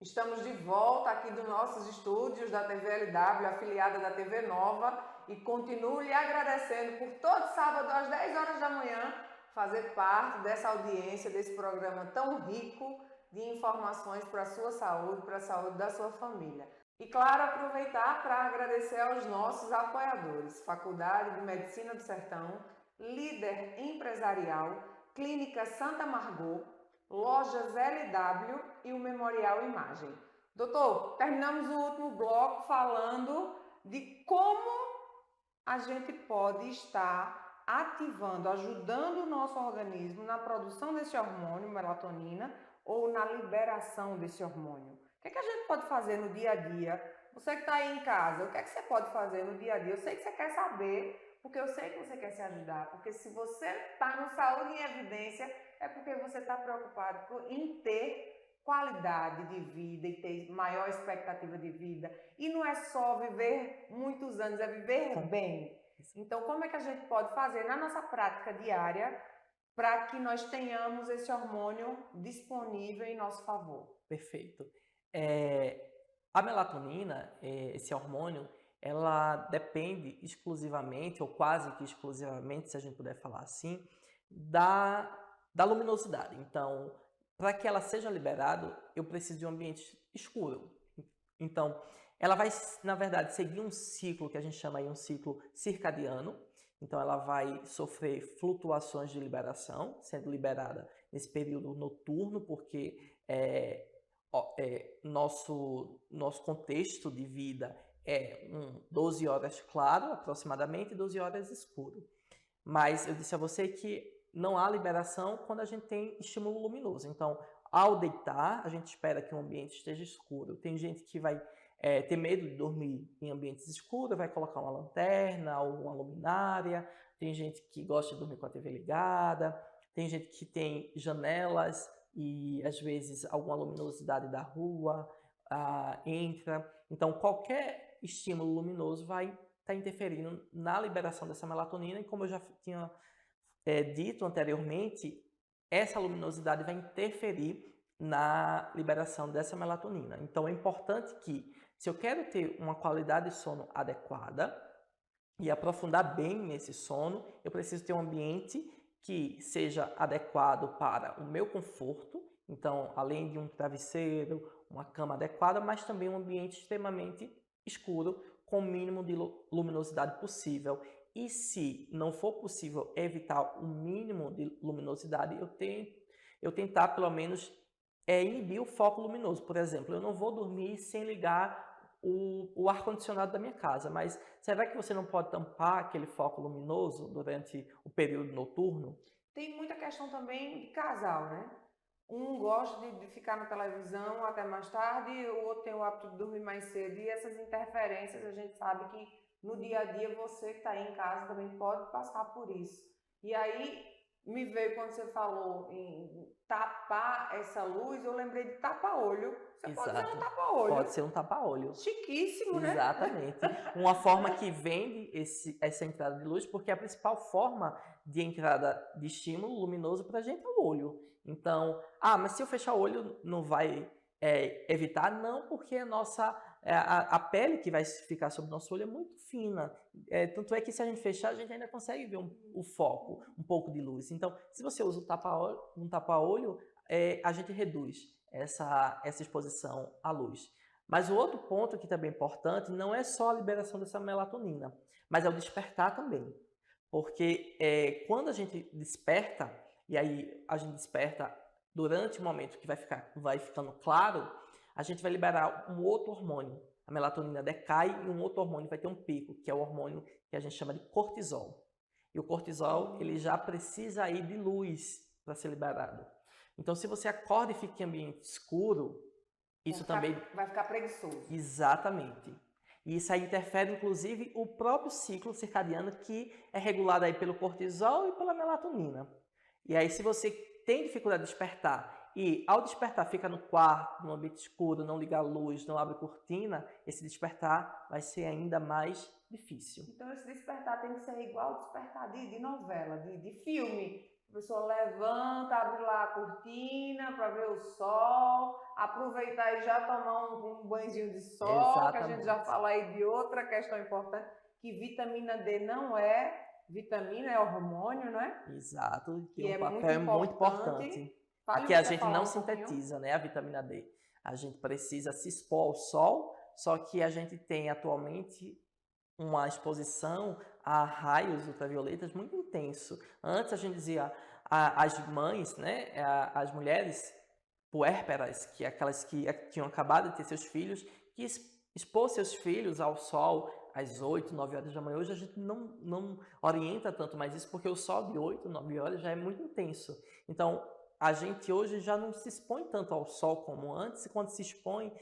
Estamos de volta aqui dos nossos estúdios da TV LW, afiliada da TV Nova, e continuo lhe agradecendo por todo sábado às 10 horas da manhã fazer parte dessa audiência, desse programa tão rico de informações para a sua saúde, para a saúde da sua família. E claro, aproveitar para agradecer aos nossos apoiadores: Faculdade de Medicina do Sertão, Líder Empresarial, Clínica Santa Margot, Lojas LW e o Memorial Imagem. Doutor, terminamos o último bloco falando de como a gente pode estar ativando, ajudando o nosso organismo na produção desse hormônio, melatonina, ou na liberação desse hormônio. O que é que a gente pode fazer no dia a dia? Você que está aí em casa, o que é que você pode fazer no dia a dia? Eu sei que você quer saber Porque eu sei que você quer se ajudar, porque se você está no Saúde em Evidência, é porque você está preocupado em ter qualidade de vida e ter maior expectativa de vida. E não é só viver muitos anos, é viver bem. Então, como é que a gente pode fazer na nossa prática diária para que nós tenhamos esse hormônio disponível em nosso favor? Perfeito. A melatonina, esse hormônio, ela depende exclusivamente, ou quase que exclusivamente, se a gente puder falar assim, da luminosidade. Então, para que ela seja liberada, eu preciso de um ambiente escuro. Então, ela vai, na verdade, seguir um ciclo que a gente chama aí um ciclo circadiano. Então, ela vai sofrer flutuações de liberação, sendo liberada nesse período noturno, porque nosso contexto de vida é 12 horas claro, aproximadamente, e 12 horas escuro. Mas eu disse a você que não há liberação quando a gente tem estímulo luminoso. Então, ao deitar, a gente espera que o ambiente esteja escuro. Tem gente que vai ter medo de dormir em ambientes escuros, vai colocar uma lanterna ou uma luminária. Tem gente que gosta de dormir com a TV ligada. Tem gente que tem janelas e, às vezes, alguma luminosidade da rua entra. Então, qualquer estímulo luminoso vai estar interferindo na liberação dessa melatonina. E como eu já tinha dito anteriormente, essa luminosidade vai interferir na liberação dessa melatonina. Então, é importante que, se eu quero ter uma qualidade de sono adequada e aprofundar bem nesse sono, eu preciso ter um ambiente que seja adequado para o meu conforto. Então, além de um travesseiro, uma cama adequada, mas também um ambiente extremamente escuro, com o mínimo de luminosidade possível. E se não for possível evitar o mínimo de luminosidade, eu tentar pelo menos inibir o foco luminoso. Por exemplo, eu não vou dormir sem ligar o ar-condicionado da minha casa, mas será que você não pode tampar aquele foco luminoso durante o período noturno? Tem muita questão também de casal, né? Um gosta de ficar na televisão até mais tarde, o outro tem o hábito de dormir mais cedo. E essas interferências, a gente sabe que no dia a dia você que está aí em casa também pode passar por isso. E aí me veio quando você falou em tapar essa luz, eu lembrei de tapa-olho. Você Exato. pode ser um tapa-olho. Pode ser um tapa-olho. Chiquíssimo, né? Exatamente. Uma forma que vende essa entrada de luz, porque a principal forma de entrada de estímulo luminoso para a gente é o olho. Então, mas se eu fechar o olho não vai evitar? Não, porque a pele que vai ficar sobre o nosso olho é muito fina. Tanto é que se a gente fechar, a gente ainda consegue ver o foco, um pouco de luz. Então, se você usa um tapa-olho, a gente reduz essa exposição à luz. Mas o outro ponto que também é importante não é só a liberação dessa melatonina, mas é o despertar também. Porque quando a gente desperta, e aí a gente desperta durante o momento que vai ficando claro, a gente vai liberar um outro hormônio. A melatonina decai e um outro hormônio vai ter um pico, que é o hormônio que a gente chama de cortisol. E o cortisol, ele já precisa aí de luz para ser liberado. Então, se você acorda e fica em ambiente escuro, isso também... Vai ficar preguiçoso. Exatamente. E isso aí interfere, inclusive, o próprio ciclo circadiano, que é regulado aí pelo cortisol e pela melatonina. E aí, se você tem dificuldade de despertar e, ao despertar, fica no quarto, no ambiente escuro, não liga a luz, não abre cortina, esse despertar vai ser ainda mais difícil. Então, esse despertar tem que ser igual ao despertar de novela, de filme. A pessoa levanta, abre lá a cortina para ver o sol, aproveitar e já tomar um banhozinho de sol. Exatamente. Que a gente já fala aí de outra questão importante, que vitamina D não é vitamina, é hormônio, não é? Exato, que um papel muito importante. Que a gente não sintetiza, né, a vitamina D. A gente precisa se expor ao sol, só que a gente tem atualmente uma exposição a raios ultravioletas muito intenso. Antes a gente dizia as mães, né, as mulheres puérperas, que aquelas que tinham acabado de ter seus filhos, que expor seus filhos ao sol às 8, 9 horas da manhã. Hoje a gente não orienta tanto mais isso, porque o sol de 8, 9 horas já é muito intenso. Então, a gente hoje já não se expõe tanto ao sol como antes, e quando se expõe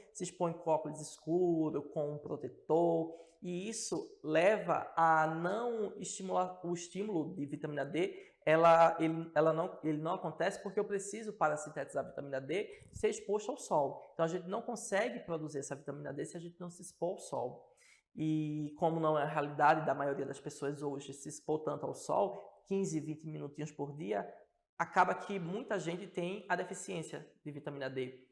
com óculos escuro, com um protetor, e isso leva a não estimular o estímulo de vitamina D. Ele não acontece porque eu preciso, para sintetizar a vitamina D, ser exposto ao sol. Então a gente não consegue produzir essa vitamina D se a gente não se expor ao sol. E como não é a realidade da maioria das pessoas hoje se expor tanto ao sol, 15, 20 minutinhos por dia, acaba que muita gente tem a deficiência de vitamina D.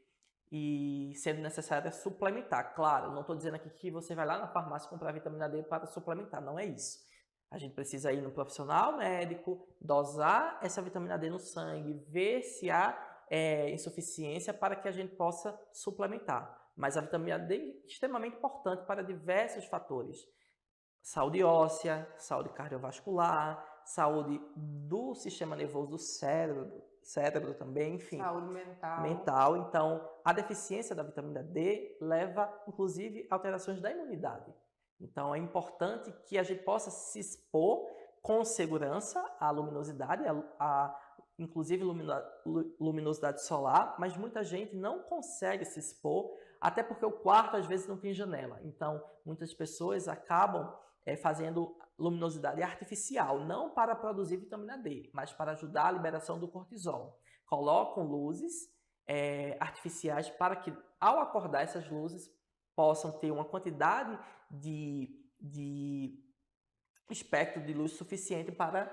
E sendo necessário suplementar. Claro, não estou dizendo aqui que você vai lá na farmácia comprar vitamina D para suplementar, não é isso. A gente precisa ir no profissional médico, dosar essa vitamina D no sangue, ver se há insuficiência para que a gente possa suplementar. Mas a vitamina D é extremamente importante para diversos fatores. Saúde óssea, saúde cardiovascular, saúde do sistema nervoso do cérebro também, enfim. Saúde mental. Então, a deficiência da vitamina D leva, inclusive, a alterações da imunidade. Então, é importante que a gente possa se expor com segurança à luminosidade, inclusive luminosidade solar, mas muita gente não consegue se expor, até porque o quarto às vezes não tem janela. Então, muitas pessoas acabam fazendo luminosidade artificial, não para produzir vitamina D, mas para ajudar a liberação do cortisol. Colocam luzes artificiais para que, ao acordar, essas luzes possam ter uma quantidade de espectro de luz suficiente para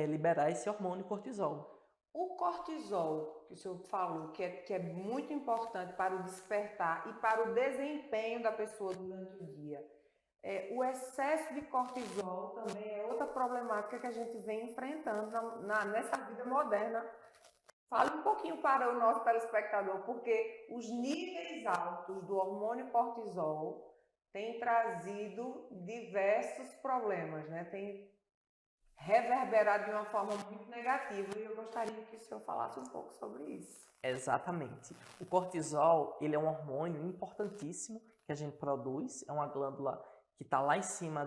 liberar esse hormônio cortisol. O cortisol, que o senhor falou, que é muito importante para o despertar e para o desempenho da pessoa durante o dia. O excesso de cortisol também é outra problemática que a gente vem enfrentando nessa vida moderna. Fale um pouquinho para o nosso telespectador, porque os níveis altos do hormônio cortisol têm trazido diversos problemas, né? Tem reverberado de uma forma muito negativa, e eu gostaria que o senhor falasse um pouco sobre isso. Exatamente. O cortisol, ele é um hormônio importantíssimo que a gente produz, é uma glândula que está lá em cima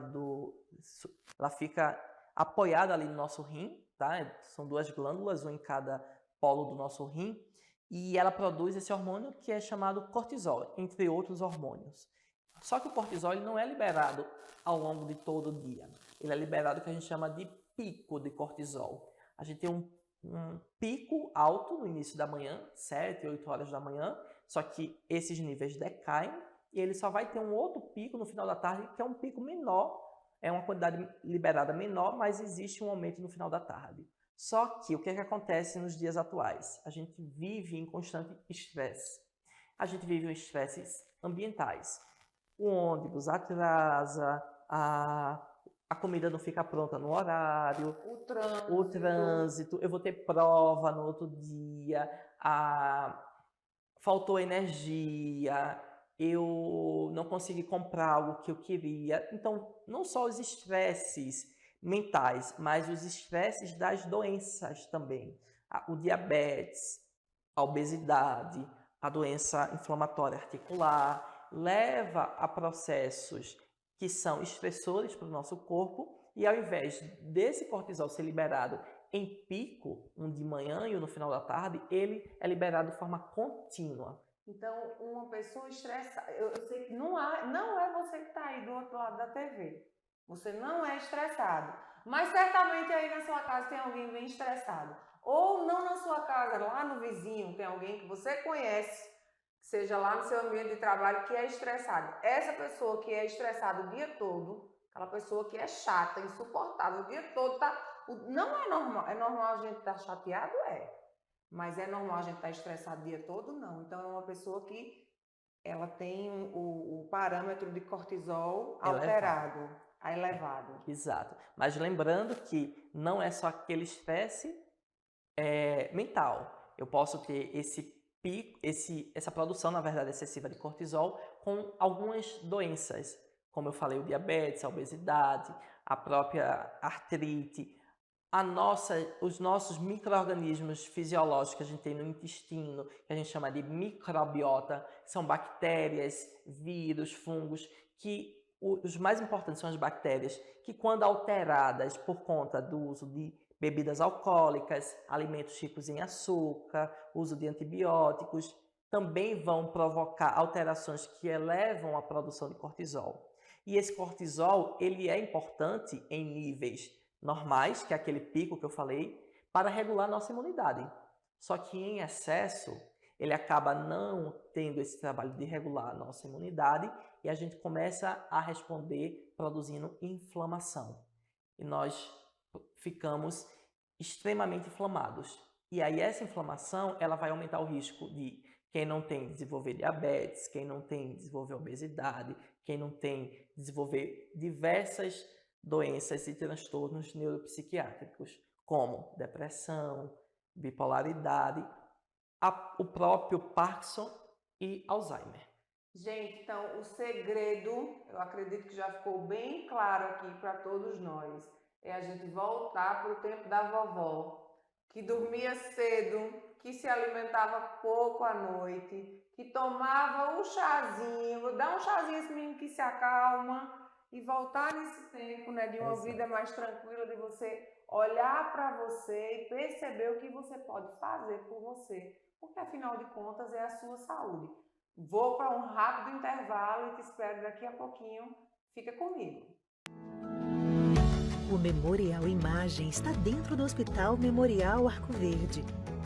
ela fica apoiada ali no nosso rim, tá? São duas glândulas, uma em cada polo do nosso rim, e ela produz esse hormônio que é chamado cortisol, entre outros hormônios. Só que o cortisol ele não é liberado ao longo de todo o dia. Ele é liberado o que a gente chama de pico de cortisol. A gente tem um pico alto no início da manhã, 7, 8 horas da manhã, só que esses níveis decaem e ele só vai ter um outro pico no final da tarde, que é um pico menor, é uma quantidade liberada menor, mas existe um aumento no final da tarde. Só que o que acontece nos dias atuais? A gente vive em constante estresse. A gente vive em estresses ambientais. O ônibus atrasa, a comida não fica pronta no horário, o trânsito, eu vou ter prova no outro dia, faltou energia, eu não consegui comprar algo que eu queria. Então, não só os estresses mentais, mas os estresses das doenças também. O diabetes, a obesidade, a doença inflamatória articular, leva a processos que são estressores para o nosso corpo, e ao invés desse cortisol ser liberado em pico, um de manhã e um no final da tarde, ele é liberado de forma contínua. Então, uma pessoa estressada, eu sei que não é você que está aí do outro lado da TV. Você não é estressado. Mas certamente aí na sua casa tem alguém bem estressado. Ou não na sua casa, lá no vizinho, tem alguém que você conhece, seja lá no seu ambiente de trabalho, que é estressado. Essa pessoa que é estressada o dia todo, aquela pessoa que é chata, insuportável o dia todo, não é normal. É normal a gente estar chateado? Mas é normal a gente estar estressado o dia todo? Não. Então, é uma pessoa que ela tem o parâmetro de cortisol alterado, elevado. Exato. Mas lembrando que não é só aquele estresse mental. Eu posso ter essa produção, na verdade, excessiva de cortisol com algumas doenças, como eu falei, o diabetes, a obesidade, a própria artrite, os nossos micro-organismos fisiológicos que a gente tem no intestino, que a gente chama de microbiota, são bactérias, vírus, fungos, que os mais importantes são as bactérias, que quando alteradas por conta do uso de bebidas alcoólicas, alimentos ricos em açúcar, uso de antibióticos, também vão provocar alterações que elevam a produção de cortisol. E esse cortisol, ele é importante em níveis normais, que é aquele pico que eu falei, para regular nossa imunidade. Só que em excesso, ele acaba não tendo esse trabalho de regular a nossa imunidade e a gente começa a responder produzindo inflamação. E nós ficamos extremamente inflamados. E aí essa inflamação, ela vai aumentar o risco de quem não tem desenvolver diabetes, quem não tem desenvolver obesidade, quem não tem desenvolver diversas doenças e transtornos neuropsiquiátricos, como depressão, bipolaridade, o próprio Parkinson e Alzheimer. Gente, então o segredo, eu acredito que já ficou bem claro aqui para todos nós, é a gente voltar para o tempo da vovó, que dormia cedo, que se alimentava pouco à noite, que tomava um chazinho, dá um chazinho esse menino que se acalma, e voltar nesse tempo, né, de uma vida mais tranquila, de você olhar para você e perceber o que você pode fazer por você, porque afinal de contas é a sua saúde. Vou para um rápido intervalo e te espero daqui a pouquinho. Fica comigo. O Memorial Imagem está dentro do Hospital Memorial Arco Verde,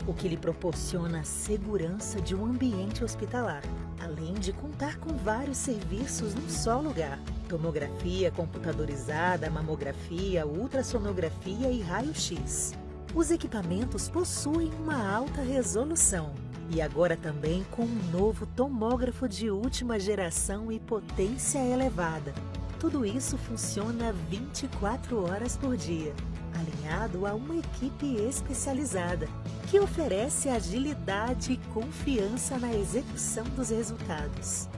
o que lhe proporciona a segurança de um ambiente hospitalar, além de contar com vários serviços num só lugar: tomografia computadorizada, mamografia, ultrassonografia e raio-x. Os equipamentos possuem uma alta resolução e agora também com um novo tomógrafo de última geração e potência elevada. Tudo isso funciona 24 horas por dia, alinhado a uma equipe especializada, que oferece agilidade e confiança na execução dos resultados.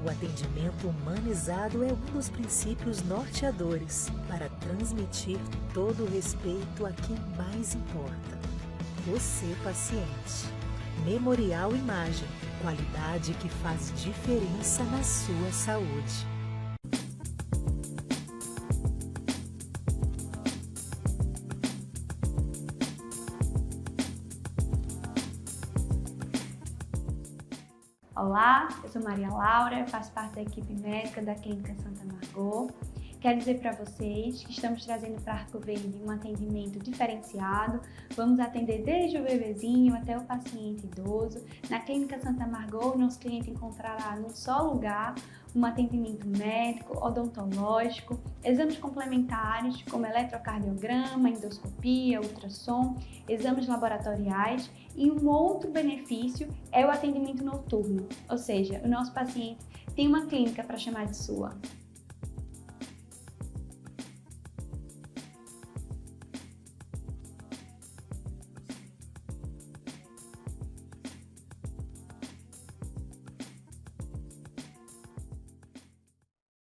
O atendimento humanizado é um dos princípios norteadores para transmitir todo o respeito a quem mais importa: você, paciente. Memorial Imagem, qualidade que faz diferença na sua saúde. Olá, eu sou Maria Laura, faço parte da equipe médica da Clínica Santa Margot. Quero dizer para vocês que estamos trazendo para Arco Verde um atendimento diferenciado. Vamos atender desde o bebezinho até o paciente idoso. Na Clínica Santa Margot, o nosso cliente encontrará num só lugar um atendimento médico, odontológico, exames complementares como eletrocardiograma, endoscopia, ultrassom, exames laboratoriais, e um outro benefício é o atendimento noturno, ou seja, o nosso paciente tem uma clínica para chamar de sua.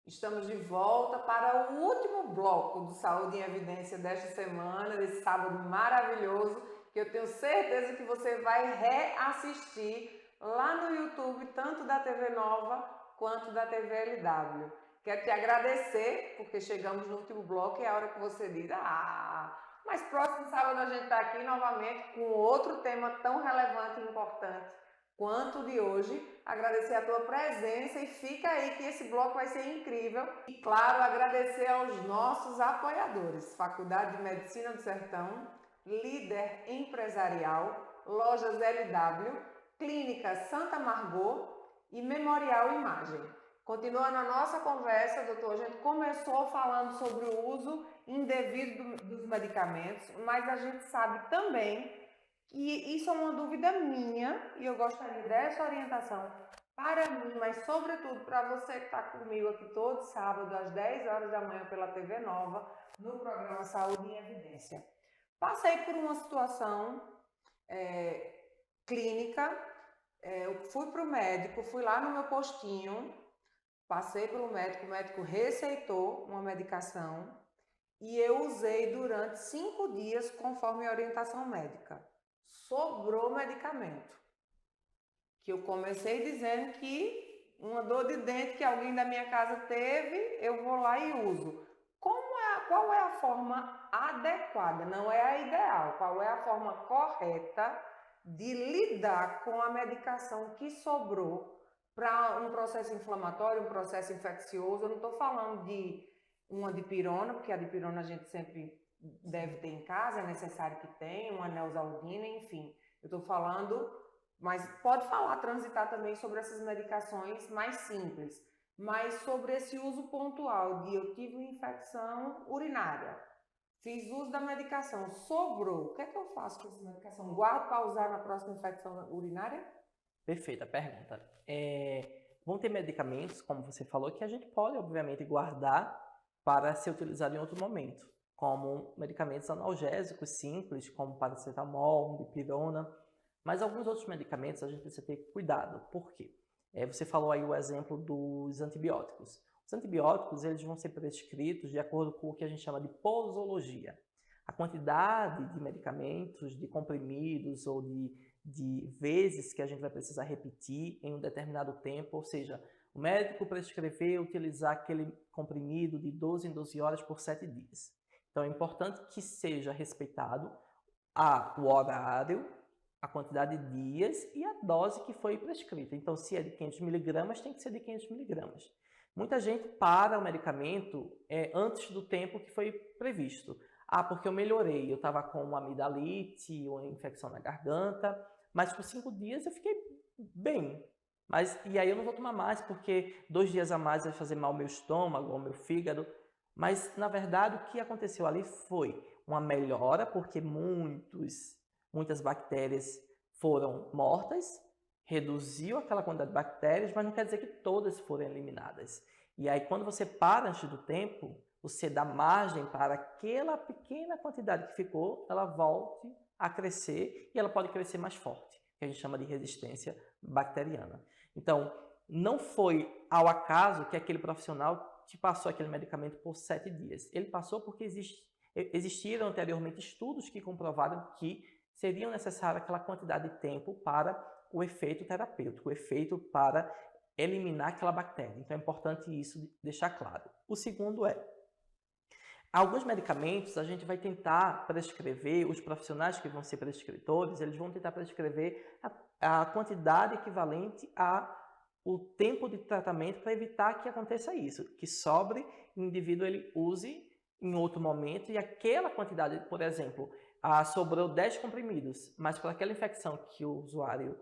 Estamos de volta para o último bloco do Saúde em Evidência desta semana, desse sábado maravilhoso, que eu tenho certeza que você vai reassistir lá no YouTube, tanto da TV Nova quanto da TV LW. Quero te agradecer, porque chegamos no último bloco e é a hora que você diz: mas próximo sábado a gente está aqui novamente com outro tema tão relevante e importante quanto o de hoje. Agradecer a tua presença e fica aí que esse bloco vai ser incrível. E claro, agradecer aos nossos apoiadores: Faculdade de Medicina do Sertão, Líder Empresarial, Lojas LW, Clínica Santa Margot e Memorial Imagem. Continuando a nossa conversa, doutor, a gente começou falando sobre o uso indevido dos medicamentos, mas a gente sabe também que isso é uma dúvida minha e eu gostaria dessa orientação para mim, mas sobretudo para você que está comigo aqui todo sábado às 10 horas da manhã pela TV Nova, no programa Saúde em Evidência. Passei por uma situação clínica, eu fui para o médico, fui lá no meu postinho, passei pelo médico, o médico receitou uma medicação e eu usei durante 5 dias conforme a orientação médica. Sobrou medicamento, que eu comecei dizendo que uma dor de dente que alguém da minha casa teve, eu vou lá e uso. qual é a forma adequada, não é a ideal, qual é a forma correta de lidar com a medicação que sobrou para um processo inflamatório, um processo infeccioso. Eu não estou falando de uma dipirona, porque a dipirona a gente sempre deve ter em casa, é necessário que tenha, uma neosaldina, enfim. Eu estou falando, mas pode falar, transitar também sobre essas medicações mais simples, mas sobre esse uso pontual de eu tive uma infecção urinária, fiz uso da medicação, sobrou, o que é que eu faço com essa medicação? Guardo para usar na próxima infecção urinária? Perfeita pergunta. Vão ter medicamentos, como você falou, que a gente pode, obviamente, guardar para ser utilizado em outro momento, como medicamentos analgésicos simples, como paracetamol, dipirona, mas alguns outros medicamentos a gente precisa ter cuidado. Por quê? Você falou aí o exemplo dos antibióticos. Os antibióticos eles vão ser prescritos de acordo com o que a gente chama de posologia. A quantidade de medicamentos, de comprimidos ou de vezes que a gente vai precisar repetir em um determinado tempo, ou seja, o médico prescreveu utilizar aquele comprimido de 12 em 12 horas por 7 dias. Então é importante que seja respeitado o horário, a quantidade de dias e a dose que foi prescrita. Então, se é de 500 miligramas, tem que ser de 500 miligramas. Muita gente para o medicamento antes do tempo que foi previsto. Porque eu melhorei, eu estava com uma amidalite, uma infecção na garganta, mas por 5 dias eu fiquei bem. E aí eu não vou tomar mais, porque 2 dias a mais vai fazer mal ao meu estômago, ao meu fígado. Mas, na verdade, o que aconteceu ali foi uma melhora, porque muitas bactérias foram mortas, reduziu aquela quantidade de bactérias, mas não quer dizer que todas foram eliminadas. E aí, quando você para antes do tempo, você dá margem para aquela pequena quantidade que ficou, ela volte a crescer e ela pode crescer mais forte, que a gente chama de resistência bacteriana. Então, não foi ao acaso que aquele profissional te passou aquele medicamento por 7 dias. Ele passou porque existiram anteriormente estudos que comprovaram que seriam necessárias aquela quantidade de tempo para o efeito terapêutico, o efeito para eliminar aquela bactéria. Então é importante isso deixar claro. O segundo alguns medicamentos a gente vai tentar prescrever, os profissionais que vão ser prescritores, eles vão tentar prescrever a quantidade equivalente ao tempo de tratamento para evitar que aconteça isso, que sobre o indivíduo ele use em outro momento e aquela quantidade, por exemplo, sobrou 10 comprimidos, mas para aquela infecção que o usuário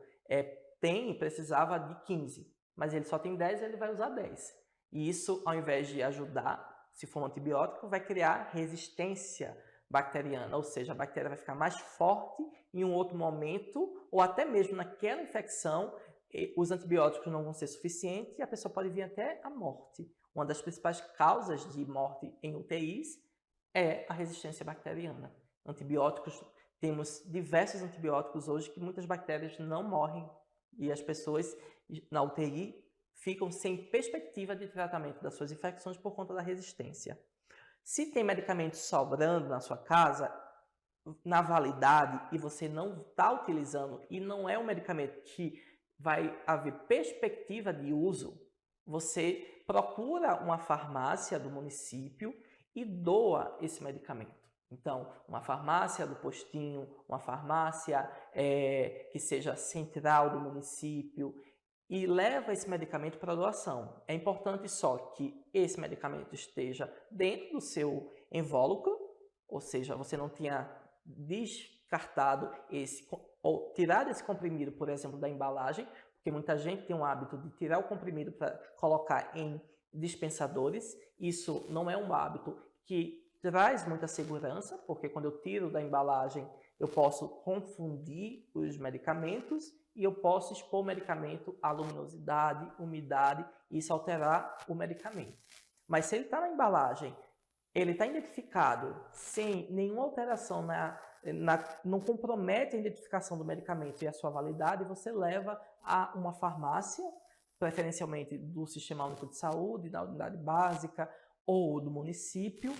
precisava de 15, mas ele só tem 10, ele vai usar 10. E isso, ao invés de ajudar, se for um antibiótico, vai criar resistência bacteriana, ou seja, a bactéria vai ficar mais forte em um outro momento, ou até mesmo naquela infecção, os antibióticos não vão ser suficientes e a pessoa pode vir até a morte. Uma das principais causas de morte em UTIs é a resistência bacteriana. Antibióticos, temos diversos antibióticos hoje que muitas bactérias não morrem e as pessoas na UTI ficam sem perspectiva de tratamento das suas infecções por conta da resistência. Se tem medicamento sobrando na sua casa, na validade, e você não está utilizando e não é um medicamento que vai haver perspectiva de uso, você procura uma farmácia do município e doa esse medicamento. Então, uma farmácia do postinho, uma farmácia que seja central do município e leva esse medicamento para doação. É importante só que esse medicamento esteja dentro do seu invólucro, ou seja, você não tenha descartado ou tirado esse comprimido, por exemplo, da embalagem, porque muita gente tem o hábito de tirar o comprimido para colocar em dispensadores. Isso não é um hábito que traz muita segurança, porque quando eu tiro da embalagem, eu posso confundir os medicamentos e eu posso expor o medicamento à luminosidade, umidade, e isso alterar o medicamento. Mas se ele está na embalagem, ele está identificado sem nenhuma alteração, não compromete a identificação do medicamento e a sua validade, você leva a uma farmácia, preferencialmente do Sistema Único de Saúde, da unidade básica ou do município,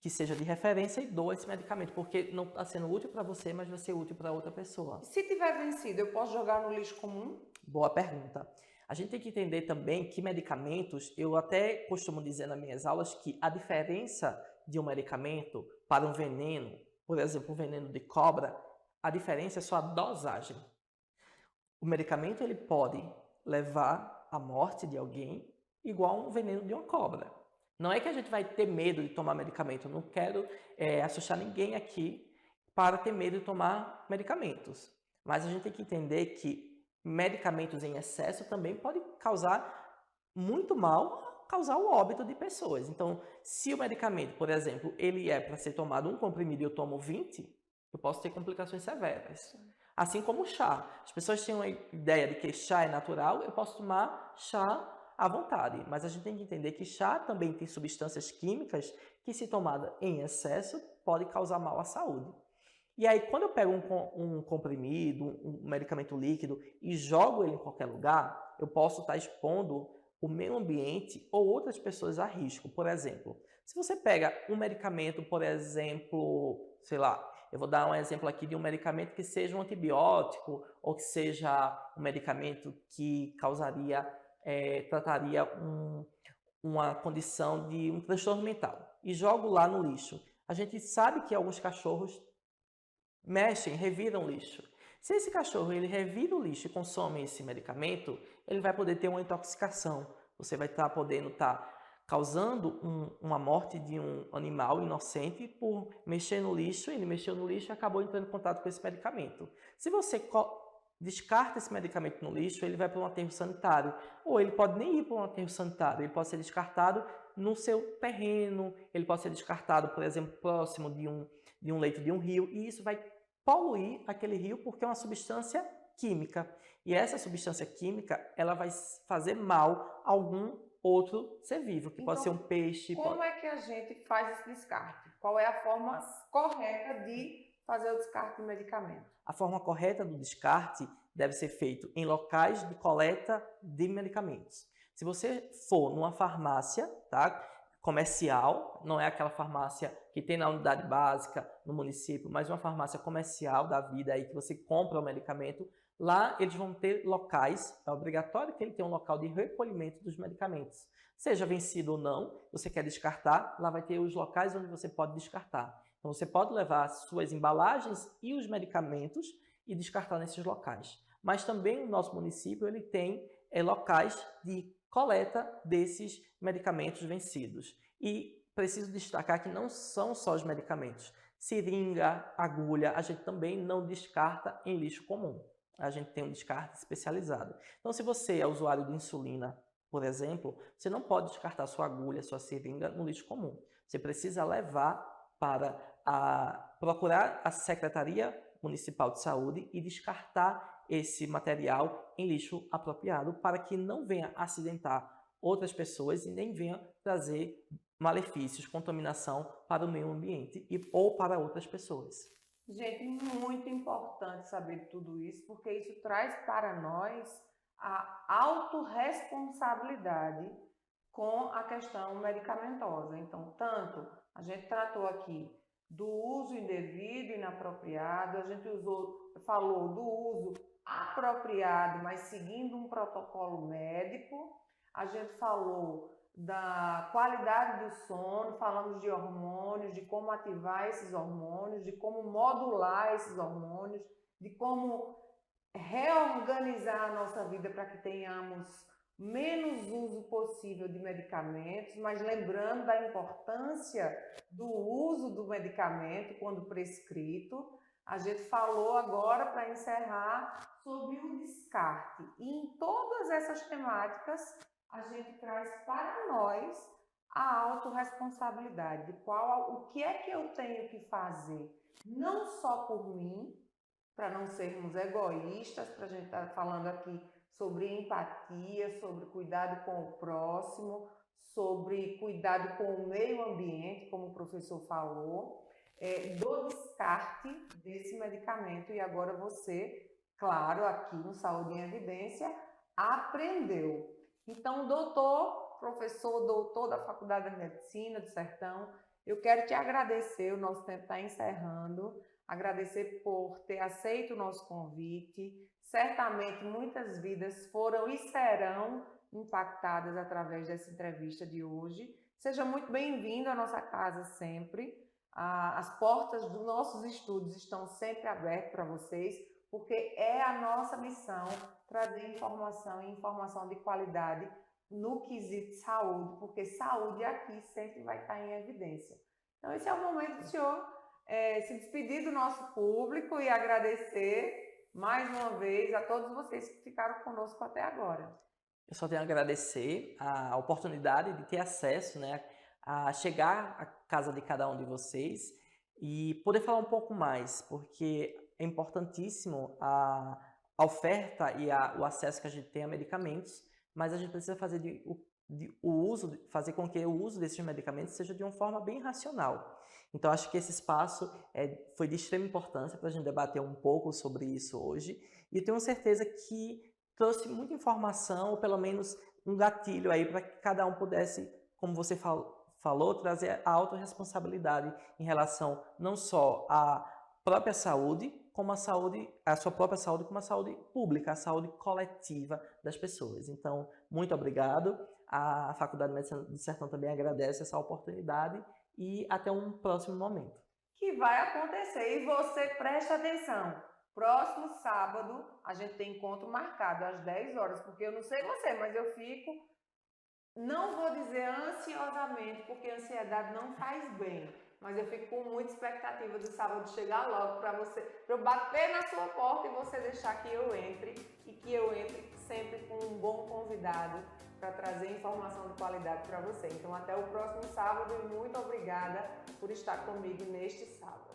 que seja de referência e doa esse medicamento, porque não está sendo útil para você, mas vai ser útil para outra pessoa. Se tiver vencido, eu posso jogar no lixo comum? Boa pergunta. A gente tem que entender também que medicamentos, eu até costumo dizer nas minhas aulas que a diferença de um medicamento para um veneno, por exemplo, um veneno de cobra, a diferença é só a dosagem. O medicamento ele pode levar à morte de alguém igual a um veneno de uma cobra. Não é que a gente vai ter medo de tomar medicamento. Eu não quero assustar ninguém aqui para ter medo de tomar medicamentos. Mas a gente tem que entender que medicamentos em excesso também podem causar muito mal, causar o óbito de pessoas. Então, se o medicamento, por exemplo, ele é para ser tomado um comprimido e eu tomo 20, eu posso ter complicações severas. Assim como o chá. As pessoas têm uma ideia de que chá é natural, eu posso tomar chá à vontade. Mas a gente tem que entender que chá também tem substâncias químicas que, se tomada em excesso, pode causar mal à saúde. E aí, quando eu pego um comprimido, um medicamento líquido e jogo ele em qualquer lugar, eu posso estar expondo o meio ambiente ou outras pessoas a risco. Por exemplo, se você pega um medicamento, por exemplo, sei lá, eu vou dar um exemplo aqui de um medicamento que seja um antibiótico ou que seja um medicamento que trataria uma condição de um transtorno mental e jogo lá no lixo. A gente sabe que alguns cachorros mexem, reviram lixo. Se esse cachorro ele revira o lixo e consome esse medicamento, ele vai poder ter uma intoxicação. Você vai estar podendo estar causando uma morte de um animal inocente por mexer no lixo. Ele mexeu no lixo e acabou entrando em contato com esse medicamento. Se você descarta esse medicamento no lixo, ele vai para um aterro sanitário. Ou ele pode nem ir para um aterro sanitário, ele pode ser descartado no seu terreno, ele pode ser descartado, por exemplo, próximo de um leito de um rio, e isso vai poluir aquele rio porque é uma substância química. E essa substância química, ela vai fazer mal a algum outro ser vivo, que pode ser um peixe. Como é que a gente faz esse descarte? Qual é a forma correta de fazer o descarte do medicamento? A forma correta do descarte deve ser feito em locais de coleta de medicamentos. Se você for numa farmácia, tá, comercial, não é aquela farmácia que tem na unidade básica no município, mas uma farmácia comercial da vida aí que você compra o medicamento, lá eles vão ter locais, é obrigatório que ele tenha um local de recolhimento dos medicamentos. Seja vencido ou não, você quer descartar, lá vai ter os locais onde você pode descartar. Então você pode levar as suas embalagens e os medicamentos e descartar nesses locais. Mas também o nosso município ele tem locais de coleta desses medicamentos vencidos. E preciso destacar que não são só os medicamentos. Seringa, agulha, a gente também não descarta em lixo comum. A gente tem um descarte especializado. Então, se você é usuário de insulina, por exemplo, você não pode descartar sua agulha, sua seringa no lixo comum. Você precisa levar para procurar a Secretaria Municipal de Saúde e descartar esse material em lixo apropriado para que não venha acidentar outras pessoas e nem venha trazer malefícios, contaminação para o meio ambiente ou para outras pessoas. Gente, muito importante saber tudo isso, porque isso traz para nós a autorresponsabilidade com a questão medicamentosa. Então, tanto a gente tratou aqui do uso indevido e inapropriado, a gente falou do uso apropriado, mas seguindo um protocolo médico, a gente falou da qualidade do sono, falamos de hormônios, de como ativar esses hormônios, de como modular esses hormônios, de como reorganizar a nossa vida para que tenhamos menos uso possível de medicamentos, mas lembrando da importância do uso do medicamento quando prescrito. A gente falou agora, para encerrar, sobre o descarte. E em todas essas temáticas, a gente traz para nós a autorresponsabilidade, o que é que eu tenho que fazer, não só por mim, para não sermos egoístas, para a gente estar falando aqui sobre empatia, sobre cuidado com o próximo, sobre cuidado com o meio ambiente, como o professor falou, do descarte desse medicamento. E agora você, claro, aqui no Saúde em Evidência, aprendeu. Então, professor, doutor da Faculdade de Medicina do Sertão, eu quero te agradecer, o nosso tempo está encerrando, agradecer por ter aceito o nosso convite. Certamente muitas vidas foram e serão impactadas através dessa entrevista de hoje. Seja muito bem-vindo à nossa casa sempre. As portas dos nossos estúdios estão sempre abertas para vocês, porque é a nossa missão trazer informação e informação de qualidade no quesito saúde, porque saúde aqui sempre vai estar em evidência. Então, esse é o momento do senhor se despedir do nosso público e agradecer mais uma vez a todos vocês que ficaram conosco até agora. Eu só tenho a agradecer a oportunidade de ter acesso, né, a chegar à casa de cada um de vocês e poder falar um pouco mais, porque é importantíssimo a oferta e o acesso que a gente tem a medicamentos, mas a gente precisa fazer fazer com que o uso desses medicamentos seja de uma forma bem racional. Então, acho que esse espaço foi de extrema importância para a gente debater um pouco sobre isso hoje, e tenho certeza que trouxe muita informação, ou pelo menos um gatilho aí para que cada um pudesse, como você falou, trazer a autorresponsabilidade em relação não só à própria saúde, como a sua própria saúde, como a saúde pública, a saúde coletiva das pessoas. Então, muito obrigado. A Faculdade de Medicina do Sertão também agradece essa oportunidade e até um próximo momento. Que vai acontecer, e você preste atenção. Próximo sábado, a gente tem encontro marcado às 10 horas, porque eu não sei você, mas eu fico, não vou dizer ansiosamente, porque a ansiedade não faz bem, mas eu fico com muita expectativa do sábado chegar logo para eu bater na sua porta e você deixar que eu entre, e que eu entre sempre com um bom convidado para trazer informação de qualidade para você. Então, até o próximo sábado e muito obrigada por estar comigo neste sábado.